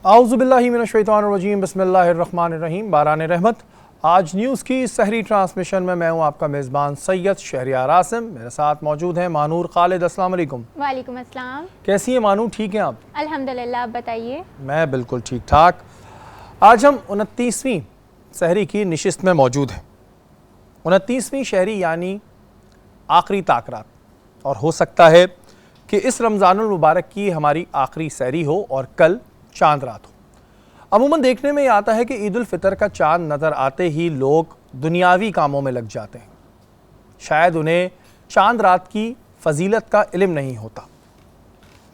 आऊज़ुबिल्लाहि मिनश्शैतानिर्रजीम बिस्मिल्लाहिर्रहमानिर्रहीम। बारान रहमत। आज न्यूज़ की सहरी ट्रांसमिशन में मैं हूँ आपका मेज़बान सैयद शहरियार आसिम। मेरे साथ मौजूद हैं मानूर खालिद। अस्सलाम वालेकुम। वालेकुम अस्सलाम। कैसी हैं मानूर, ठीक हैं आप? अल्हम्दुलिल्लाह, आप बताइए। मैं बिल्कुल ठीक ठाक। आज हम 29वीं सहरी की नशिस्त में मौजूद हैं। 29वीं शहरी यानी आखिरी ताकरात, और हो सकता है कि इस रमज़ानुल मुबारक की हमारी आखिरी सहरी हो और कल चांद रात हो। अमूमन देखने में यह आता है कि ईद उल फितर का चांद नज़र आते ही लोग दुनियावी कामों में लग जाते हैं। शायद उन्हें चांद रात की फजीलत का इल्म नहीं होता।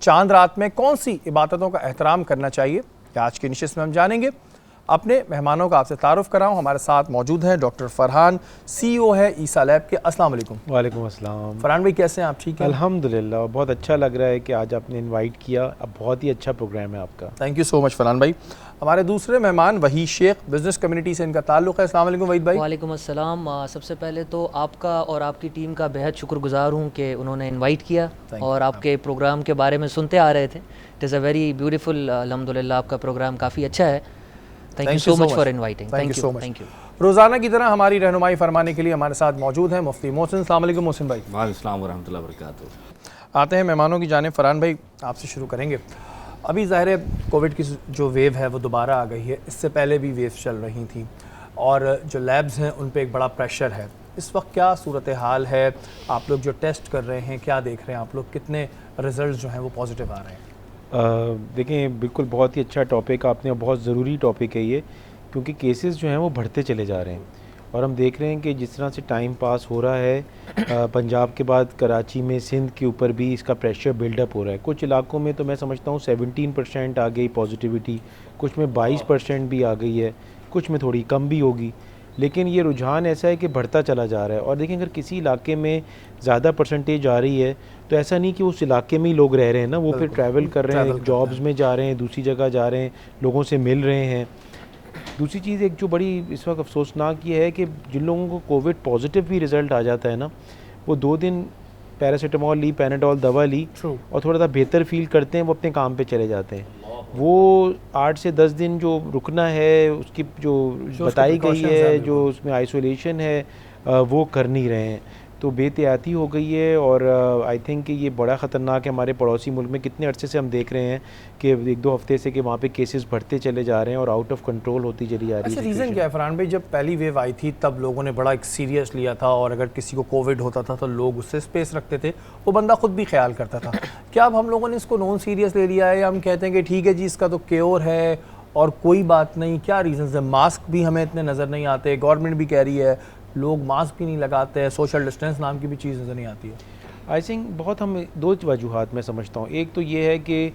चांद रात में कौन सी इबादतों का एहतराम करना चाहिए, आज की नशिस्त में हम जानेंगे। अपने मेहमानों का आपसे तारुफ कराऊं। हमारे साथ मौजूद हैं डॉक्टर फरहान, CEO है ईसा लैब के। अस्सलाम वालेकुम। वालेकुम अस्सलाम। फरहान भाई कैसे हैं आप, ठीक हैं? अल्हम्दुलिल्लाह, बहुत अच्छा लग रहा है कि आज आपने इनवाइट किया। अब बहुत ही अच्छा प्रोग्राम है आपका। Thank you so much Farhan भाई। हमारे दूसरे मेहमान वहीद शेख, बिजनेस कम्युनिटी से इनका ताल्लुक़ है। अस्सलाम वालेकुम वहीद भाई। वालेकुम अस्सलाम। सबसे पहले तो आपका और आपकी टीम का बेहद शुक्रगुजार हूँ कि उन्होंने इनवाइट किया और आपके प्रोग्राम के बारे में सुनते आ रहे थे। It is a very beautiful, अल्हम्दुलिल्लाह आपका प्रोग्राम काफ़ी अच्छा है। Thank you so much for inviting. Thank you so much. रोज़ाना की तरह हमारी रहनुमाई फरमाने के लिए हमारे साथ मौजूद हैं मुफ्ती मोहसिन। अस्सलाम वालेकुम मोहसिन भाई। वालेकुम अस्सलाम वरहमतुल्लाहि वबरकातुहू। आते हैं मेहमानों की जानिब। फरहान भाई आपसे शुरू करेंगे। अभी ज़ाहिर है कोविड की जो वेव है वो दोबारा आ गई है। इससे पहले भी वेव चल रही थी और जो लैब्स हैं उन पे एक बड़ा प्रेशर है। इस वक्त क्या सूरत हाल है? आप लोग जो टेस्ट कर रहे हैं, क्या देख रहे हैं आप लोग? कितने रिजल्ट जो हैं वो पॉजिटिव आ रहे हैं? देखें, बिल्कुल बहुत ही अच्छा टॉपिक आपने, बहुत ज़रूरी टॉपिक है ये, क्योंकि केसेस जो हैं वो बढ़ते चले जा रहे हैं और हम देख रहे हैं कि जिस तरह से टाइम पास हो रहा है, पंजाब के बाद कराची में, सिंध के ऊपर भी इसका प्रेशर बिल्डअप हो रहा है। कुछ इलाकों में तो मैं समझता हूँ 17% आ गई पॉजिटिविटी, कुछ में 22% भी आ गई है, कुछ में थोड़ी कम भी होगी, लेकिन ये रुझान ऐसा है कि बढ़ता चला जा रहा है। और देखें, अगर किसी इलाके में ज़्यादा परसेंटेज आ रही है तो ऐसा नहीं कि उस इलाके में ही लोग रह रहे हैं ना, वो फिर ट्रैवल कर रहे हैं, जॉब्स में जा रहे हैं, दूसरी जगह जा रहे हैं, लोगों से मिल रहे हैं। दूसरी चीज़ एक जो बड़ी इस वक्त अफसोसनाक ये है कि जिन लोगों को कोविड पॉजिटिव भी रिज़ल्ट आ जाता है ना, वो 2 दिन पैरासीटामोल ली, पैनाडोल दवा ली और थोड़ा सा बेहतर फील करते हैं, वो अपने काम पे चले जाते हैं। वो 8 से 10 दिन जो रुकना है, उसकी जो बताई गई है, जो उसमें आइसोलेशन है, वो कर नहीं रहे हैं। तो बेहतियाती हो गई है और आई थिंक कि ये बड़ा ख़तरनाक है। हमारे पड़ोसी मुल्क में कितने अरसे से हम देख रहे हैं कि 1-2 हफ्ते से कि वहाँ पे केसेस बढ़ते चले जा रहे हैं और आउट ऑफ कंट्रोल होती चली जा रही है। अच्छा, रीज़न क्या है फरहान भाई? जब पहली वेव आई थी तब लोगों ने बड़ा एक सीरियस लिया था और अगर किसी को कोविड होता था तो लोग उससे स्पेस रखते थे, वो बंदा खुद भी ख्याल करता था। क्या अब हम लोगों ने इसको नॉन सीरियस ले लिया है या हम कहते हैं कि ठीक है जी इसका तो क्योर है और कोई बात नहीं? क्या रीज़न है? मास्क भी हमें इतने नज़र नहीं आते, गवर्नमेंट भी कह रही है, लोग मास्क भी नहीं लगाते हैं, सोशल डिस्टेंस नाम की भी चीज़ नज़र नहीं आती है। आई थिंक बहुत हम 2 वजूहात में समझता हूँ। एक तो ये है कि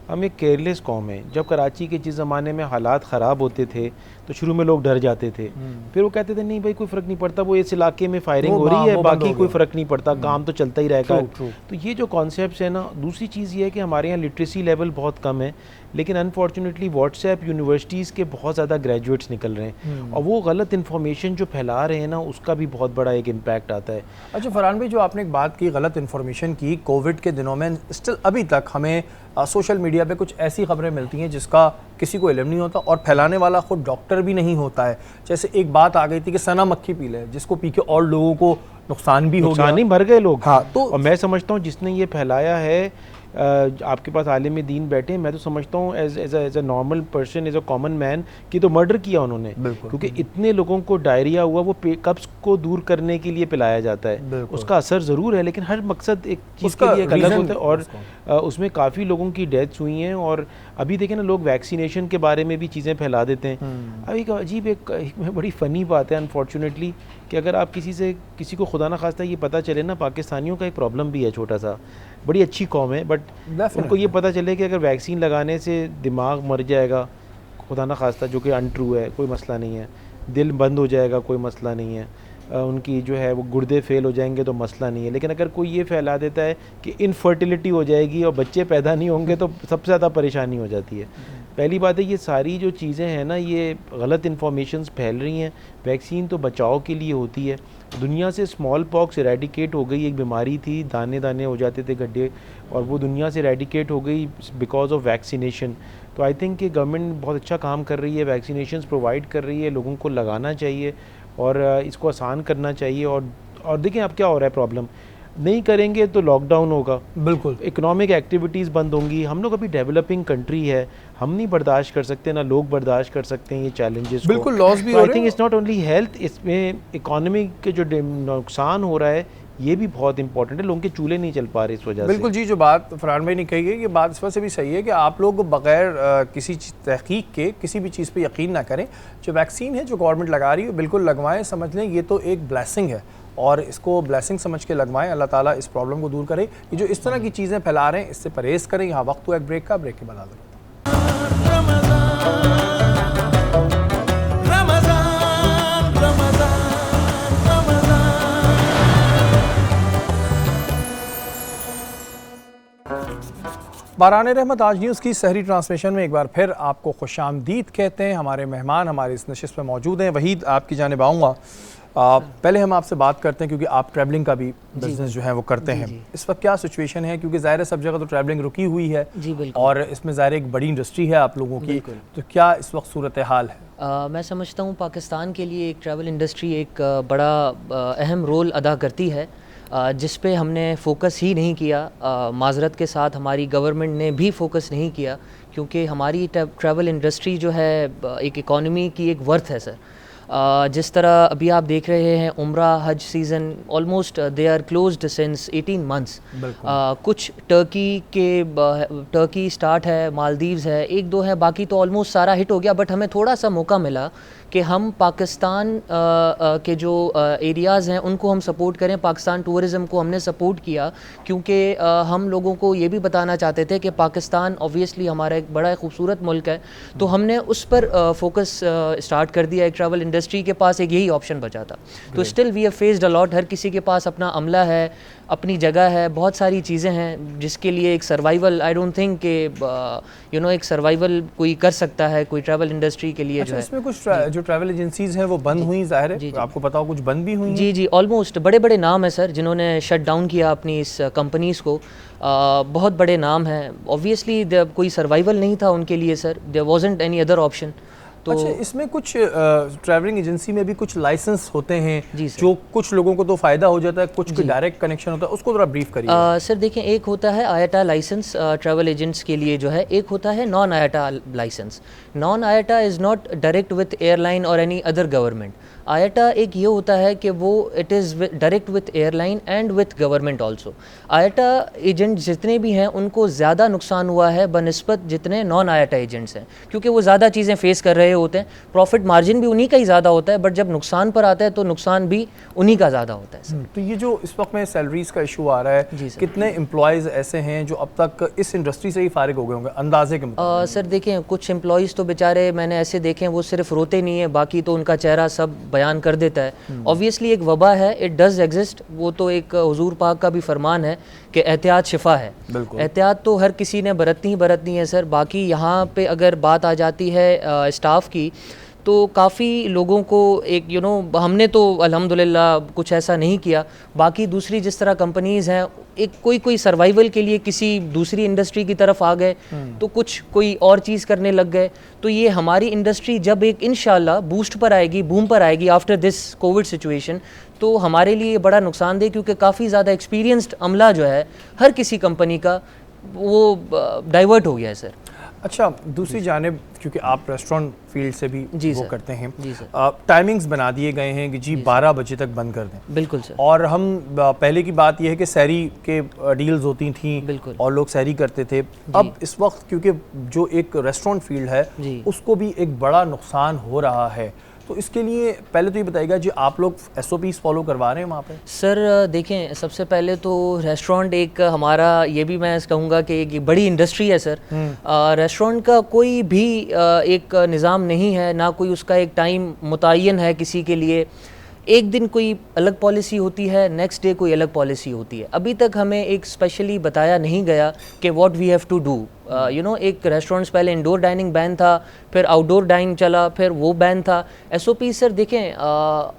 हम एक केयरलेस कौम है। जब कराची के जिस ज़माने में हालात ख़राब होते थे तो शुरू में लोग डर जाते थे, फिर वो कहते थे नहीं भाई कोई फ़र्क नहीं पड़ता, वो इस इलाके में फायरिंग हो रही है, बाकी कोई फ़र्क नहीं पड़ता, काम तो चलता ही रहेगा। तो ये जो कॉन्सेप्ट है ना। दूसरी चीज़ ये है कि हमारे यहाँ लिटरेसी लेवल बहुत कम है, लेकिन अनफॉर्चुनेटली व्हाट्सएप यूनिवर्सिटीज़ के बहुत ज़्यादा ग्रेजुएट्स निकल रहे हैं और वो गलत इन्फॉर्मेशन जो फैला रहे हैं ना, उसका भी बहुत बड़ा एक इम्पैक्ट आता है। अच्छा फरहान भाई, जो आपने एक बात की गलत इन्फॉर्मेशन की, कोविड के दिनों में स्टिल अभी तक हमें सोशल मीडिया पे कुछ ऐसी खबरें मिलती हैं जिसका किसी को इल्म नहीं होता और फैलाने वाला खुद डॉक्टर भी नहीं होता है। जैसे एक बात आ गई थी कि सना मक्खी पी ले, जिसको पी के और लोगों को नुकसान भी हो गया, नहीं मर गए लोग। हाँ, तो और मैं समझता हूँ जिसने ये फैलाया है, आपके पास आलिम दीन बैठे हैं, मैं तो समझता हूँ as a normal person, as a common man, कि तो मर्डर किया उन्होंने, क्योंकि इतने लोगों को डायरिया हुआ, वो कब्ज़ को दूर करने के लिए पिलाया जाता है। उसका असर ज़रूर है, लेकिन हर मकसद एक चीज़ के लिए अलग होता है और उसमें काफ़ी लोगों की डेथ्स हुई हैं। और अभी देखें ना, लोग वैक्सीनेशन के बारे में भी चीज़ें फैला देते हैं। अब एक अजीब एक बड़ी फ़नी बात है अनफॉर्चुनेटली, कि अगर आप किसी को खुदा ना खास्ता ये पता चले ना, पाकिस्तानियों का एक प्रॉब्लम भी है छोटा सा, बड़ी अच्छी कौम है, बट उनको ये पता चले कि अगर वैक्सीन लगाने से दिमाग मर जाएगा, खुदा ना खास्ता, जो कि अनट्रू है, कोई मसला नहीं है, दिल बंद हो जाएगा, कोई मसला नहीं है, उनकी जो है वो गुर्दे फेल हो जाएंगे तो मसला नहीं है। लेकिन अगर कोई ये फैला देता है कि इनफर्टिलिटी हो जाएगी और बच्चे पैदा नहीं होंगे तो सबसे ज़्यादा परेशानी हो जाती है। पहली बात है, ये सारी जो चीज़ें हैं ना, ये गलत इन्फॉर्मेशंस फैल रही हैं। वैक्सीन तो बचाव के लिए होती है। दुनिया से स्मॉल पॉक्स इरेडिकेट हो गई, एक बीमारी थी, दाने दाने हो जाते थे गड्ढे, और वो दुनिया से इरेडिकेट हो गई बिकॉज ऑफ वैक्सीनेशन। तो तो आई थिंक कि गवर्नमेंट बहुत अच्छा काम कर रही है, वैक्सीनेशंस प्रोवाइड कर रही है, लोगों को लगाना चाहिए और इसको आसान करना चाहिए। और देखें अब क्या हो रहा है, प्रॉब्लम नहीं करेंगे तो लॉकडाउन होगा, बिल्कुल इकोनॉमिक एक्टिविटीज़ बंद होंगी। हम लोग अभी डेवलपिंग कंट्री है, हम नहीं बर्दाश्त कर सकते, ना लोग बर्दाश्त कर सकते हैं ये चैलेंजेस। बिल्कुल लॉस भी हो आई रहे थिंक हैं। इट्स नॉट ओनली हेल्थ, इसमें इकोनॉमी के जो नुकसान हो रहा है ये भी बहुत इंपॉर्टेंट है। लोगों के चूल्हे नहीं चल पा रहे इस वजह से। बिल्कुल जी, जो बात फरहान भाई ने कही है ये बात इस वजह से भी सही है कि आप लोग बगैर किसी तहकीक के किसी भी चीज़ पे यकीन ना करें। जो वैक्सीन है जो गवर्नमेंट लगा रही है बिल्कुल लगवाएं, समझ लें ये तो एक ब्लेसिंग है और इसको ब्लेसिंग समझ के लगवाएं। अल्लाह ताला इस प्रॉब्लम को दूर करे। ये जो इस तरह की चीज़ें फैला रहे हैं इससे परहेज़ करें। यहाँ वक्त हुआ एक ब्रेक का, ब्रेक के बाद हाज़िर होते हैं। बारान रहमत आज न्यूज़ की सहरी ट्रांसमिशन में एक बार फिर आपको खुशामदीद कहते हैं। हमारे मेहमान हमारे इस नशिस्त में मौजूद हैं। वहीद, आपकी जानिब आऊँगा। पहले हम आपसे बात करते हैं क्योंकि आप ट्रैवलिंग का भी बिजनेस जो है वो करते हैं। इस वक्त क्या सिचुएशन है, क्योंकि ज़ाहिर है सब जगह तो ट्रैवलिंग रुकी हुई है जी बिल्कुल। और इसमें ज़ाहिर एक बड़ी इंडस्ट्री है आप लोगों की, तो क्या इस वक्त सूरत हाल है? मैं समझता हूँ पाकिस्तान के लिए एक ट्रैवल इंडस्ट्री एक बड़ा अहम रोल अदा करती है, जिस पे हमने फोकस ही नहीं किया। माजरत के साथ हमारी गवर्नमेंट ने भी फोकस नहीं किया, क्योंकि हमारी ट्रैवल इंडस्ट्री जो है एक इकॉनमी की एक वर्थ है सर। जिस तरह अभी आप देख रहे हैं उम्रा हज season almost they are closed since 18 months. कुछ टर्की स्टार्ट है, मालदीव्स है, एक दो है, बाकी तो ऑलमोस्ट सारा हिट हो गया। बट हमें थोड़ा सा मौका मिला कि हम पाकिस्तान के जो एरियाज़ हैं उनको हम सपोर्ट करें। पाकिस्तान टूरिज़म को हमने सपोर्ट किया क्योंकि हम लोगों को ये भी बताना चाहते थे कि पाकिस्तान ऑब्वियसली हमारा एक बड़ा खूबसूरत मुल्क है, तो हमने उस पर फोकस स्टार्ट कर दिया। एक ट्रैवल इंडस्ट्री के पास एक यही ऑप्शन बचा था। तो still we have faced a lot. हर किसी के पास अपना अमला है, अपनी जगह है, बहुत सारी चीज़ें हैं जिसके लिए एक सर्वाइवल, आई डोंट थिंक कि एक सर्वाइवल कोई कर सकता है कोई ट्रैवल इंडस्ट्री के लिए। अच्छा, जो है इसमें कुछ जो ट्रैवल एजेंसीज हैं वो बंद हुई, जाहिर है आपको पता हो कुछ बंद भी हुई। जी ऑलमोस्ट बड़े बड़े नाम है सर जिन्होंने शट डाउन किया अपनी इस कंपनीज़ को। बहुत बड़े नाम हैं। ऑब्वियसली कोई सर्वाइवल नहीं था उनके लिए sir, there wasn't any other option. तो अच्छा, इसमें कुछ ट्रैवलिंग एजेंसी में भी कुछ लाइसेंस होते हैं सर। जो कुछ लोगों को तो फ़ायदा हो जाता है, कुछ को डायरेक्ट कनेक्शन होता है, उसको थोड़ा ब्रीफ करिए। सर देखें, एक होता है आयाटा लाइसेंस ट्रैवल एजेंट्स के लिए जो है, एक होता है non IATA licence. Non IATA is not direct with airline और एनी अदर गवर्नमेंट। आयाटा एक ये होता है कि वो it is direct with airline and with government also. IATA agent जितने भी हैं उनको ज़्यादा नुकसान हुआ है बनस्बत जितने नॉन आयाटा एजेंट्स हैं, क्योंकि वो ज़्यादा चीज़ें फेस कर रहे होते हैं। प्रॉफिट मार्जिन भी उन्हीं का ही ज़्यादा होता है, बट जब नुकसान पर आता है तो नुकसान भी उन्हीं का ज़्यादा होता है। तो ये जो इस वक्त में सैलरीज का इशू आ रहा है, कितने एम्प्लॉयज़ ऐसे हैं जो अब तक इस इंडस्ट्री से ही फारिग हो गए होंगे अंदाजे के मुताबिक? सर देखें, कुछ एम्प्लॉयज़ तो बेचारे मैंने ऐसे देखे हैं वो सिर्फ रोते नहीं है, बाकी तो उनका चेहरा सब बयान कर देता है। ऑब्वियसली एक वबा है, इट डज़ एग्जिस्ट। वो तो एक हुजूर पाक का भी फरमान है कि एहतियात शिफा है। एहतियात तो हर किसी ने बरतनी ही बरतनी है सर। बाकी यहाँ पे अगर बात आ जाती है स्टाफ की, तो काफ़ी लोगों को एक हमने तो अल्हम्दुलिल्लाह कुछ ऐसा नहीं किया। बाकी दूसरी जिस तरह कंपनीज़ हैं, एक कोई सर्वाइवल के लिए किसी दूसरी इंडस्ट्री की तरफ आ गए, तो कुछ कोई और चीज़ करने लग गए। तो ये हमारी इंडस्ट्री जब एक इंशाल्लाह बूस्ट पर आएगी, बूम पर आएगी आफ्टर दिस कोविड सिचुएशन, तो हमारे लिए बड़ा नुकसानदेह, क्योंकि काफ़ी ज़्यादा एक्सपीरियंस्ड अमला जो है हर किसी कंपनी का वो डाइवर्ट हो गया है सर। अच्छा, दूसरी जानिब क्योंकि आप रेस्टोरेंट फील्ड से भी वो करते हैं, जी सर, टाइमिंग्स बना दिए गए हैं कि जी 12 बजे तक बंद कर दें। बिल्कुल सर। और हम पहले की बात यह है कि सहरी के डील्स होती थी बिल्कुल, और लोग सहरी करते थे। अब इस वक्त क्योंकि जो एक रेस्टोरेंट फील्ड है उसको भी एक बड़ा नुकसान हो रहा है, तो इसके लिए पहले तो ये बताइएगा जी आप लोग SOPs फॉलो करवा रहे हैं वहाँ पे? सर देखें, सबसे पहले तो रेस्टोरेंट एक हमारा, ये भी मैं कहूँगा कि एक बड़ी इंडस्ट्री है सर। रेस्टोरेंट का कोई भी एक निज़ाम नहीं है, ना कोई उसका एक टाइम मुतय्यन है किसी के लिए। एक दिन कोई अलग पॉलिसी होती है, नेक्स्ट डे कोई अलग पॉलिसी होती है। अभी तक हमें एक स्पेशली बताया नहीं गया कि what we have to do एक रेस्टोरेंट्स पहले इंडोर डाइनिंग बैन था, फिर आउटडोर डाइनिंग चला, फिर वो बैन था। SOP सर देखें,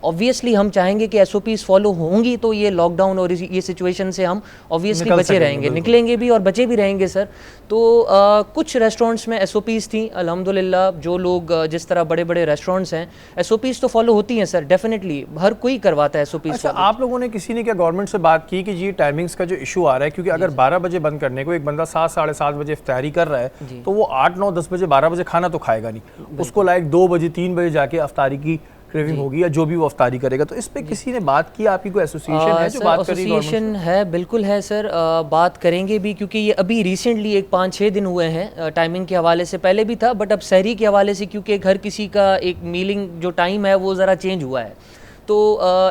ऑब्वियसली हम चाहेंगे कि SOPs फॉलो होंगी तो ये लॉकडाउन और ये सिचुएशन से हम ऑब्वियसली बचे रहेंगे, निकलेंगे भी और बचे भी रहेंगे सर। तो कुछ रेस्टोरेंट्स में SOPs थी, अल्हम्दुलिल्लाह जो लोग जिस तरह बड़े बड़े रेस्टोरेंट्स हैं, SOPs तो फॉलो होती हैं सर, डेफिनेटली हर कोई करवाता है SOPs। अच्छा, आप लोगों ने किसी ने क्या गवर्नमेंट से बात की कि जी टाइमिंग्स का जो इशू आ रहा है, क्योंकि अगर 12 बजे बंद करने को एक बंदा 7 साढ़े 7 बजे इफ्तारी कर रहा है तो वो 8 9 10 बजे 12 बजे खाना तो खाएगा नहीं, उसको लाइक 2 बजे 3 बजे जाके अफ्तारी की क्रेविंग होगी या जो भी वो अफ्तारी करेगा। तो इस पे किसी ने बात की, आपकी कोई एसोसिएशन है जो बात कर रही है? एसोसिएशन है, बिल्कुल है सर, बात करेंगे भी, क्योंकि ये अभी रिसेंटली एक 5-6 दिन हुए हैं, टाइमिंग के हवाले से पहले भी था, बट अब सहरी के हवाले से क्योंकि हर किसी का एक मीलिंग जो टाइम है वो ज़रा चेंज हुआ है, तो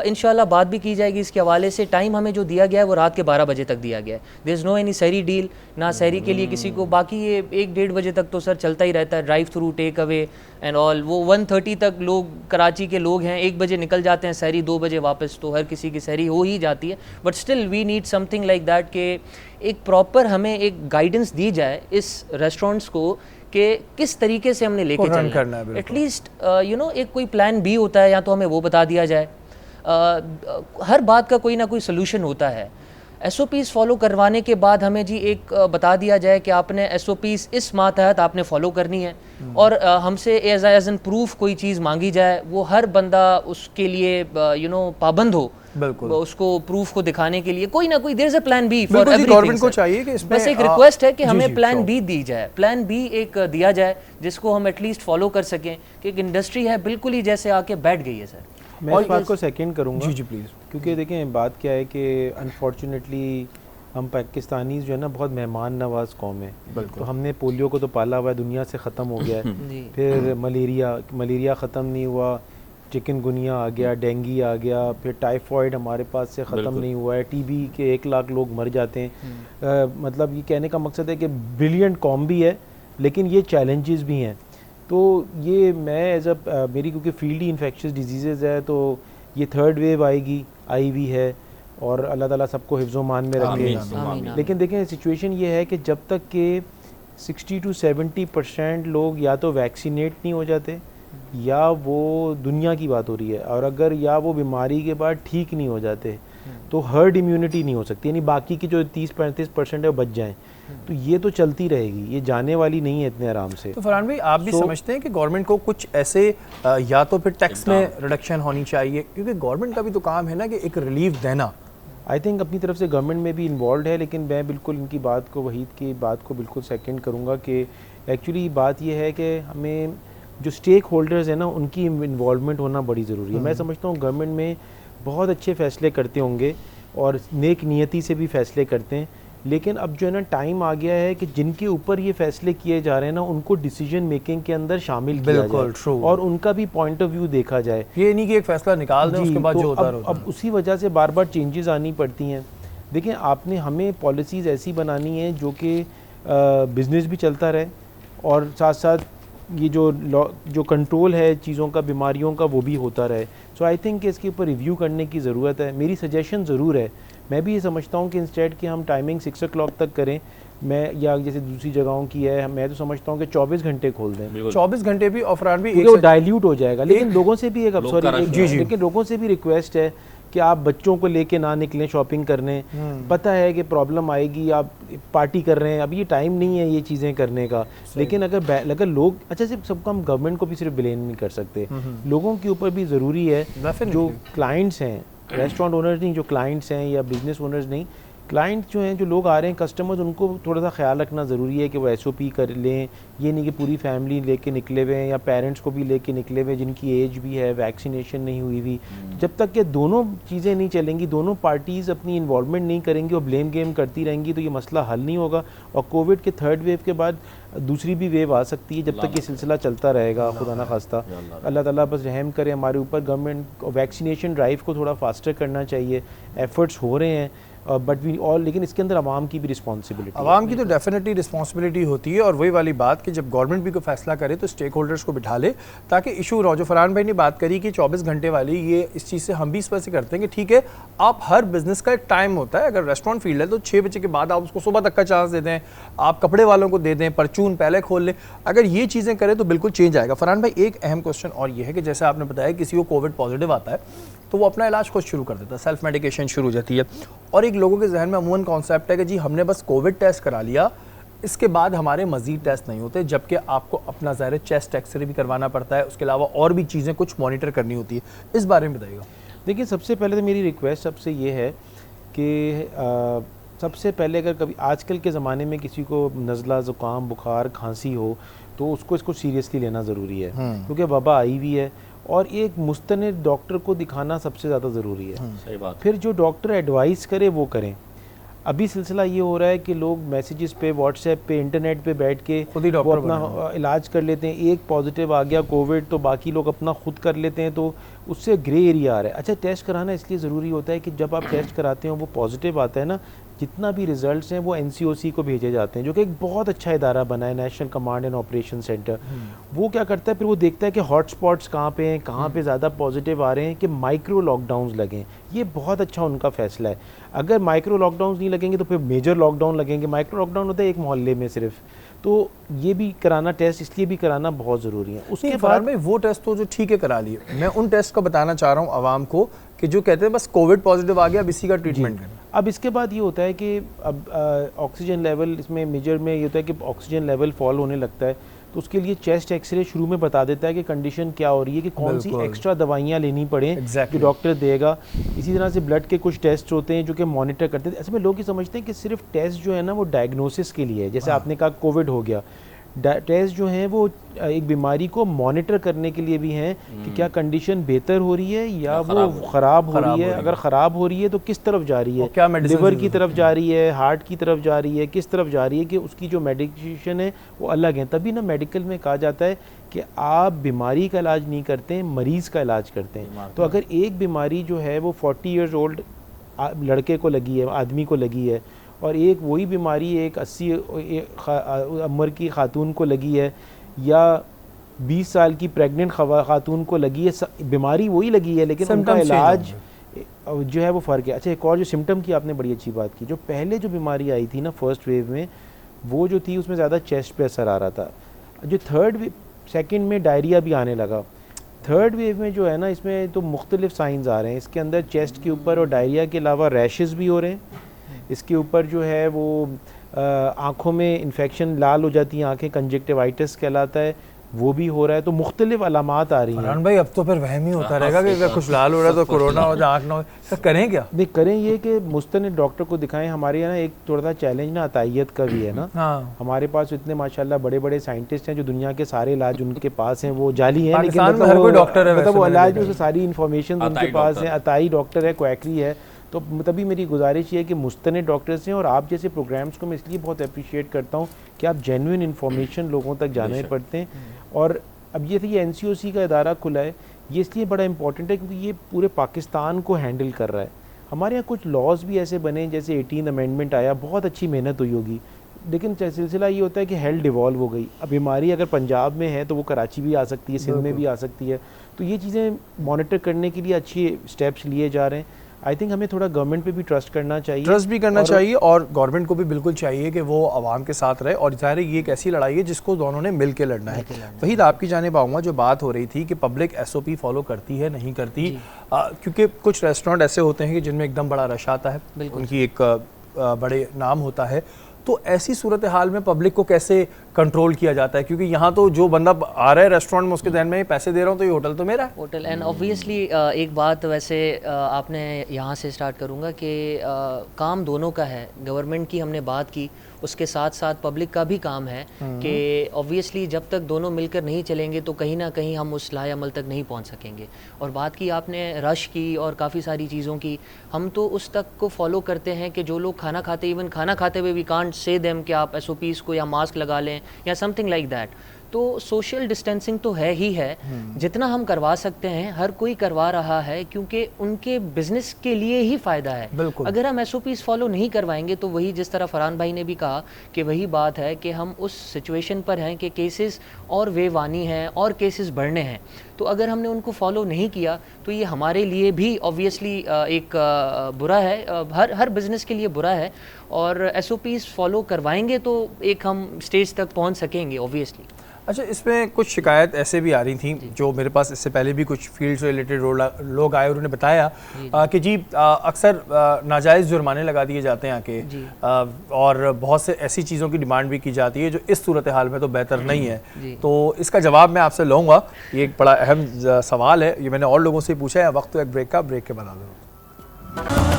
इंशाल्लाह बात भी की जाएगी इसके हवाले से। टाइम हमें जो दिया गया है वो रात के 12 बजे तक दिया गया है। देयर इज़ नो एनी सहरी डील, ना सहरी के लिए किसी को, बाकी ये 1-1.5 बजे तक तो सर चलता ही रहता है, drive through, take away and all. वो 1:30 तक लोग कराची के लोग हैं, 1 बजे निकल जाते हैं सहरी, 2 बजे वापस, तो हर किसी की सहरी हो ही जाती है। But still we need something like that कि एक प्रॉपर हमें एक गाइडेंस दी जाए इस रेस्टोरेंट्स को कि किस तरीके से हमने लेके चलना है। एटलीस्ट एक कोई प्लान बी होता है, या तो हमें वो बता दिया जाए। हर बात का कोई ना कोई सोल्यूशन होता है। SOPs फॉलो करवाने के बाद हमें जी एक बता दिया जाए कि आपने SOPs इस माह तहत आपने फॉलो करनी है, और हमसे एज एन प्रूफ कोई चीज़ मांगी जाए, वो हर बंदा उसके लिए पाबंद हो, बिल्कुल उसको प्रूफ को दिखाने के लिए कोई ना कोई there is a plan B for everything. Government को चाहिए कि इसमें बस एक रिक्वेस्ट है कि हमें प्लान बी दी जाए, प्लान बी एक दिया जाए जिसको हम एटलीस्ट फॉलो कर सकें, कि एक इंडस्ट्री है बिल्कुल ही जैसे आके बैठ गई है सर। मैं इस बात को सेकंड करूंगा जी प्लीज़, क्योंकि देखें बात क्या है कि अनफॉर्चुनेटली हम पाकिस्तानीज़ जो है ना बहुत मेहमान नवाज कौम है। तो हमने पोलियो को तो पाला हुआ है, दुनिया से ख़त्म हो गया है। फिर मलेरिया ख़त्म नहीं हुआ, चिकनगुनिया आ गया, डेंगी आ गया, फिर टाइफॉइड हमारे पास से ख़त्म नहीं हुआ है, TB के 1 लाख लोग मर जाते हैं। मतलब ये कहने का मकसद है कि ब्रिलियंट कौम भी है, लेकिन ये चैलेंजेस भी हैं। तो ये मैं मेरी क्योंकि फील्ड ही इन्फेक्शियस डिजीज़ है, तो ये 3rd वेव आएगी, आई भी है, और अल्लाह ताला सबको हिफ्ज़-ओ-मान में रखे। लेकिन देखें सिचुएशन ये है कि जब तक के 60 to 70% लोग या तो वैक्सीनेट नहीं हो जाते, या वो दुनिया की बात हो रही है, और अगर या वो बीमारी के बाद ठीक नहीं हो जाते, तो हर्ड इम्यूनिटी नहीं हो सकती, यानी बाकी की जो 30-35% है वो बच जाएं। तो ये तो चलती रहेगी, ये जाने वाली नहीं है इतने आराम से। तो फरहान भाई, आप भी समझते हैं कि गवर्नमेंट को कुछ ऐसे या तो फिर टैक्स में रिडक्शन होनी चाहिए, क्योंकि गवर्नमेंट का भी तो काम है ना कि एक रिलीफ देना। आई थिंक अपनी तरफ से गवर्नमेंट में भी इन्वॉल्व है, लेकिन मैं बिल्कुल इनकी बात को, वहीद की बात को बिल्कुल सेकंड करूँगा कि एक्चुअली बात यह है कि हमें जो स्टेक होल्डर्स हैं ना, उनकी इन्वॉल्वमेंट होना बड़ी ज़रूरी है। मैं समझता हूँ गवर्नमेंट में बहुत अच्छे फ़ैसले करते होंगे और नेक नियति से भी फ़ैसले करते हैं, लेकिन अब जो है ना टाइम आ गया है कि जिनके ऊपर ये फ़ैसले किए जा रहे हैं ना, उनको डिसीजन मेकिंग के अंदर शामिल किया जाए और उनका भी पॉइंट ऑफ व्यू देखा जाए। ये नहीं कि एक फ़ैसला निकाल दें उसके बाद जो होता है। अब उसी वजह से बार बार चेंजेस आनी पड़ती हैं। देखिए, आपने हमें पॉलिसीज़ ऐसी बनानी है जो कि बिज़नेस भी चलता रहे, और साथ साथ ये जो कंट्रोल है चीज़ों का, बीमारियों का, वो भी होता रहे। सो आई थिंक इसके ऊपर रिव्यू करने की ज़रूरत है। मेरी सजेशन ज़रूर है, मैं भी ये समझता हूँ कि इंस्टेड कि हम टाइमिंग 6 o'clock तक करें, मैं या जैसे दूसरी जगहों की है, मैं तो समझता हूँ कि 24 घंटे खोल दें। 24 घंटे भी ऑफरान भी वो डाइल्यूट हो जाएगा। लेकिन लोगों से भी लेकिन लोगों से भी रिक्वेस्ट है कि आप बच्चों को लेके ना निकलें शॉपिंग करने। पता है कि प्रॉब्लम आएगी, आप पार्टी कर रहे हैं, अभी ये टाइम नहीं है ये चीज़ें करने का। लेकिन अगर लोग, अच्छा सिर्फ सबको हम गवर्नमेंट को भी सिर्फ ब्लेम नहीं कर सकते, लोगों के ऊपर भी ज़रूरी है। जो क्लाइंट्स हैं, रेस्टोरेंट ओनर्स नहीं, जो क्लाइंट्स हैं या बिज़नेस ओनर्स नहीं, क्लाइंट जो हैं, जो लोग आ रहे हैं कस्टमर्स, उनको थोड़ा सा ख्याल रखना ज़रूरी है कि वो SOP कर लें। ये नहीं कि पूरी फैमिली लेके निकले हुए हैं या पेरेंट्स को भी लेके निकले हुए जिनकी एज भी है, वैक्सीनेशन नहीं हुई हुई। जब तक कि दोनों चीज़ें नहीं चलेंगी, दोनों पार्टीज़ अपनी इन्वॉल्वमेंट नहीं करेंगी और ब्लेम गेम करती रहेंगी, तो ये मसला हल नहीं होगा। और कोविड के 3rd वेव के बाद दूसरी भी वेव आ सकती है, जब तक ये सिलसिला चलता रहेगा, खुदा ना खास्ता। अल्लाह ताला बस रहम करे हमारे ऊपर। गवर्नमेंट वैक्सीनेशन ड्राइव को थोड़ा फास्टर करना चाहिए, एफर्ट्स हो रहे हैं। बट वी ऑल, लेकिन इसके अंदर आवाम की भी रिस्पॉन्सिबिलिटी, आवाम की तो डेफिनेटली रिस्पॉन्सिबिलिटी होती है। और वही वाली बात कि जब गवर्नमेंट भी कोई फैसला करे तो स्टेक होल्डर्स को बिठा ले, ताकि इशू जो फरहान भाई ने बात करी कि 24 घंटे वाली, ये इस चीज़ से हम भी इस वजह से करते हैं कि ठीक है, आप हर बिजनेस का एक टाइम होता है। अगर रेस्टोरेंट फील्ड है तो 6 बजे के बाद आप उसको सुबह तक का चांस दे दें, आप कपड़े वालों को दे दें, परचून पहले खोल लें। अगर ये चीज़ें करें तो बिल्कुल चेंज आएगा। फरहान भाई, एक अहम क्वेश्चन और ये है कि जैसे आपने बताया किसी को कोविड पॉजिटिव आता है तो वो अपना इलाज खुद शुरू कर देता है, सेल्फ मेडिकेशन शुरू हो जाती है। और एक लोगों के जहन में अमूमन कॉन्सेप्ट है कि जी हमने बस कोविड टेस्ट करा लिया, इसके बाद हमारे मजीद टेस्ट नहीं होते, जबकि आपको अपना ज़ाहिर चेस्ट एक्सरे भी करवाना पड़ता है, उसके अलावा और भी चीज़ें कुछ मॉनिटर करनी होती है। इस बारे में बताइएगा। देखिए, सबसे पहले तो मेरी रिक्वेस्ट सबसे ये है कि सबसे पहले अगर कभी आजकल के ज़माने में किसी को नज़ला, ज़ुकाम, बुखार, खांसी हो तो उसको इसको सीरियसली लेना ज़रूरी है, क्योंकि वबा आई हुई है और एक मुस्तनिद डॉक्टर को दिखाना सबसे ज़्यादा ज़रूरी है। सही बात। फिर जो डॉक्टर एडवाइस करे वो करें। अभी सिलसिला ये हो रहा है कि लोग मैसेजेस पे, व्हाट्सएप पे, इंटरनेट पे बैठ के खुद ही वो डॉक्टर अपना इलाज कर लेते हैं। एक पॉजिटिव आ गया कोविड तो बाकी लोग अपना खुद कर लेते हैं, तो उससे ग्रे एरिया आ रहा है। अच्छा, टेस्ट कराना इसलिए ज़रूरी होता है कि जब आप टेस्ट कराते हो वो पॉजिटिव आता है ना, जितना भी रिजल्ट्स हैं वो NCOC को भेजे जाते हैं, जो कि एक बहुत अच्छा इदारा बना है, national command and operation centre. वो क्या करता है, फिर वो देखता है कि हॉटस्पॉट्स कहाँ पे हैं, कहाँ पे ज़्यादा पॉजिटिव आ रहे हैं, कि माइक्रो लॉकडाउन्स लगें। ये बहुत अच्छा उनका फैसला है। अगर माइक्रो लॉकडाउन्स नहीं लगेंगे तो फिर मेजर लॉकडाउन लगेंगे। माइक्रो लॉकडाउन होता है एक मोहल्ले में सिर्फ, तो ये भी कराना, टेस्ट इसलिए भी कराना बहुत ज़रूरी है। उसके बाद में वो टेस्ट तो जो ठीक है करा लिए, मैं उन टेस्ट का बताना चाह रहा हूँ आवाम को कि जो कहते हैं बस कोविड पॉजिटिव आ गया, अब इसी का ट्रीटमेंट करना। अब इसके बाद ये होता है कि अब ऑक्सीजन लेवल, इसमें मेजर में ये होता है कि ऑक्सीजन लेवल फॉल होने लगता है, तो उसके लिए चेस्ट एक्सरे शुरू में बता देता है कि कंडीशन क्या हो रही है, कि कौन सी एक्स्ट्रा दवाइयाँ लेनी पड़ें जो डॉक्टर देगा। इसी तरह से ब्लड के कुछ टेस्ट होते हैं जो कि मॉनिटर करते हैं। ऐसे में लोग ये समझते हैं कि सिर्फ टेस्ट जो है ना वो डायग्नोसिस के लिए है, जैसे आपने कहा कोविड हो गया, टेस्ट जो हैं वो एक बीमारी को मॉनिटर करने के लिए भी हैं कि क्या कंडीशन बेहतर हो रही है या वो ख़राब हो रही है। अगर ख़राब हो रही है तो किस तरफ जा रही है, क्या लिवर की तरफ जा रही है, हार्ट की तरफ जा रही है, किस तरफ जा रही है, कि उसकी जो मेडिकेशन है वो अलग है। तभी ना मेडिकल में कहा जाता है कि आप बीमारी का इलाज नहीं करते हैं, मरीज़ का इलाज करते हैं। तो अगर एक बीमारी जो है वो 40 ईयर्स ओल्ड लड़के को लगी है, आदमी को लगी है, और एक वही बीमारी एक 80 उम्र की खातून को लगी है, या 20 साल की प्रेग्नेंट खातून को लगी है, बीमारी वही लगी है लेकिन उनका इलाज जो है वो फ़र्क है। अच्छा, एक और जो सिम्टम की आपने बड़ी अच्छी बात की, जो पहले जो बीमारी आई थी ना फर्स्ट वेव में, वो जो थी उसमें ज़्यादा चेस्ट पे असर आ रहा था। जो सेकेंड में डायरिया भी आने लगा। थर्ड वेव में जो है ना, इसमें तो मुख्तलिफ साइंस आ रहे हैं। इसके अंदर चेस्ट के ऊपर और डायरिया के अलावा रैशेस भी हो रहे हैं। इसके ऊपर जो है वो आँखों में इन्फेक्शन, लाल हो जाती हैं आँखें, कंजक्टिवाइटिस कहलाता है, वो भी हो रहा है। तो मुख्तलिफ अलामात आ रही हैं। भाई, अब तो फिर वहम ही होता रहेगा कि अगर कुछ लाल हो रहा है तो कोरोना हो जाए, आँख ना हो। सर करें क्या? नहीं, करें ये कि मुस्तनिद डॉक्टर को दिखाएं। हमारे यहाँ एक थोड़ा सा चैलेंज ना अतायत का भी है ना। हमारे पास इतने माशाल्लाह बड़े बड़े साइंटिस्ट हैं जो दुनिया के सारे इलाज उनके पास हैं, वो जाली हैं, लेकिन हर कोई डॉक्टर है, मतलब वो इलाज में सारी इन्फॉर्मेशन उनके पास है। अताई डॉक्टर है, क्वैकरी है। तो तभी मेरी गुजारिश ये है कि मुस्तनिद डॉक्टर्स हैं, और आप जैसे प्रोग्राम्स को मैं इसलिए बहुत अप्रिशिएट करता हूँ कि आप जेन्युइन इन्फॉर्मेशन लोगों तक जाने पड़ते हैं। और अब ये NCOC का इदारा खुला है, ये इसलिए बड़ा इंपॉर्टेंट है क्योंकि ये पूरे पाकिस्तान को हैंडल कर रहा है। हमारे यहाँ कुछ लॉज भी ऐसे बने, जैसे 18th अमेंडमेंट आया, बहुत अच्छी मेहनत हुई होगी, लेकिन सिलसिला ये होता है कि हेल्थ डिवॉल्व हो गई। अब बीमारी अगर पंजाब में है तो वो कराची भी आ सकती है, सिंध में भी आ सकती है। तो ये चीज़ें मॉनिटर करने के लिए अच्छे स्टेप्स लिए जा रहे हैं। आई थिंक हमें थोड़ा गवर्नमेंट पे भी ट्रस्ट करना चाहिए, चाहिए और गवर्नमेंट को भी बिल्कुल चाहिए कि वो आवाम के साथ रहे। और ज़ाहिर है ये एक ऐसी लड़ाई है जिसको दोनों ने मिल के लड़ना है। वहीद, आपकी जानिब आऊँगा, जो बात हो रही थी कि पब्लिक SOP फॉलो करती है नहीं करती, क्योंकि कुछ रेस्टोरेंट ऐसे होते हैं कि जिनमें एकदम बड़ा रश आता है, उनकी एक बड़े नाम होता है, तो ऐसी सूरत हाल में पब्लिक को कैसे कंट्रोल किया जाता है? क्योंकि यहाँ तो जो बंदा आ रहा है रेस्टोरेंट में, उसके ध्यान में पैसे दे रहा हूँ तो ये होटल तो मेरा है। होटल एंड ऑब्वियसली एक बात वैसे आपने यहाँ से स्टार्ट करूँगा कि काम दोनों का है। गवर्नमेंट की हमने बात की, उसके साथ साथ पब्लिक का भी काम है कि ऑब्वियसली जब तक दोनों मिलकर नहीं चलेंगे तो कहीं ना कहीं हम उस लाए अमल तक नहीं पहुंच सकेंगे। और बात की आपने रश की और काफ़ी सारी चीज़ों की, हम तो उस तक को फॉलो करते हैं कि जो लोग खाना खाते, इवन खाना खाते हुए वी कांट से देम कि आप SOPs को या मास्क लगा लें या समथिंग लाइक दैट। तो सोशल डिस्टेंसिंग तो है ही है, जितना हम करवा सकते हैं हर कोई करवा रहा है, क्योंकि उनके बिजनेस के लिए ही फ़ायदा है। बिल्कुल। अगर हम SOPs फॉलो नहीं करवाएंगे तो वही, जिस तरह फरहान भाई ने भी कहा कि वही बात है कि हम उस सिचुएशन पर हैं कि केसेस और वेवानी हैं और केसेस बढ़ने हैं। तो अगर हमने उनको फॉलो नहीं किया तो ये हमारे लिए भी ऑब्वियसली एक बुरा है, हर बिज़नेस के लिए बुरा है। और SOPs फॉलो करवाएंगे तो एक हम स्टेज तक पहुंच सकेंगे ऑब्वियसली। अच्छा, इसमें कुछ शिकायत ऐसे भी आ रही थी जो मेरे पास इससे पहले भी कुछ फील्ड से रिलेटेड लोग आए, उन्होंने बताया कि जी अक्सर नाजायज़ जुर्माने लगा दिए जाते हैं आके, और बहुत से ऐसी चीज़ों की डिमांड भी की जाती है जो इस सूरत हाल में तो बेहतर नहीं है। तो इसका जवाब मैं आपसे लूँगा। ये एक बड़ा अहम सवाल है, ये मैंने और लोगों से पूछा है। वक्त तो एक ब्रेक का, ब्रेक के बना दो।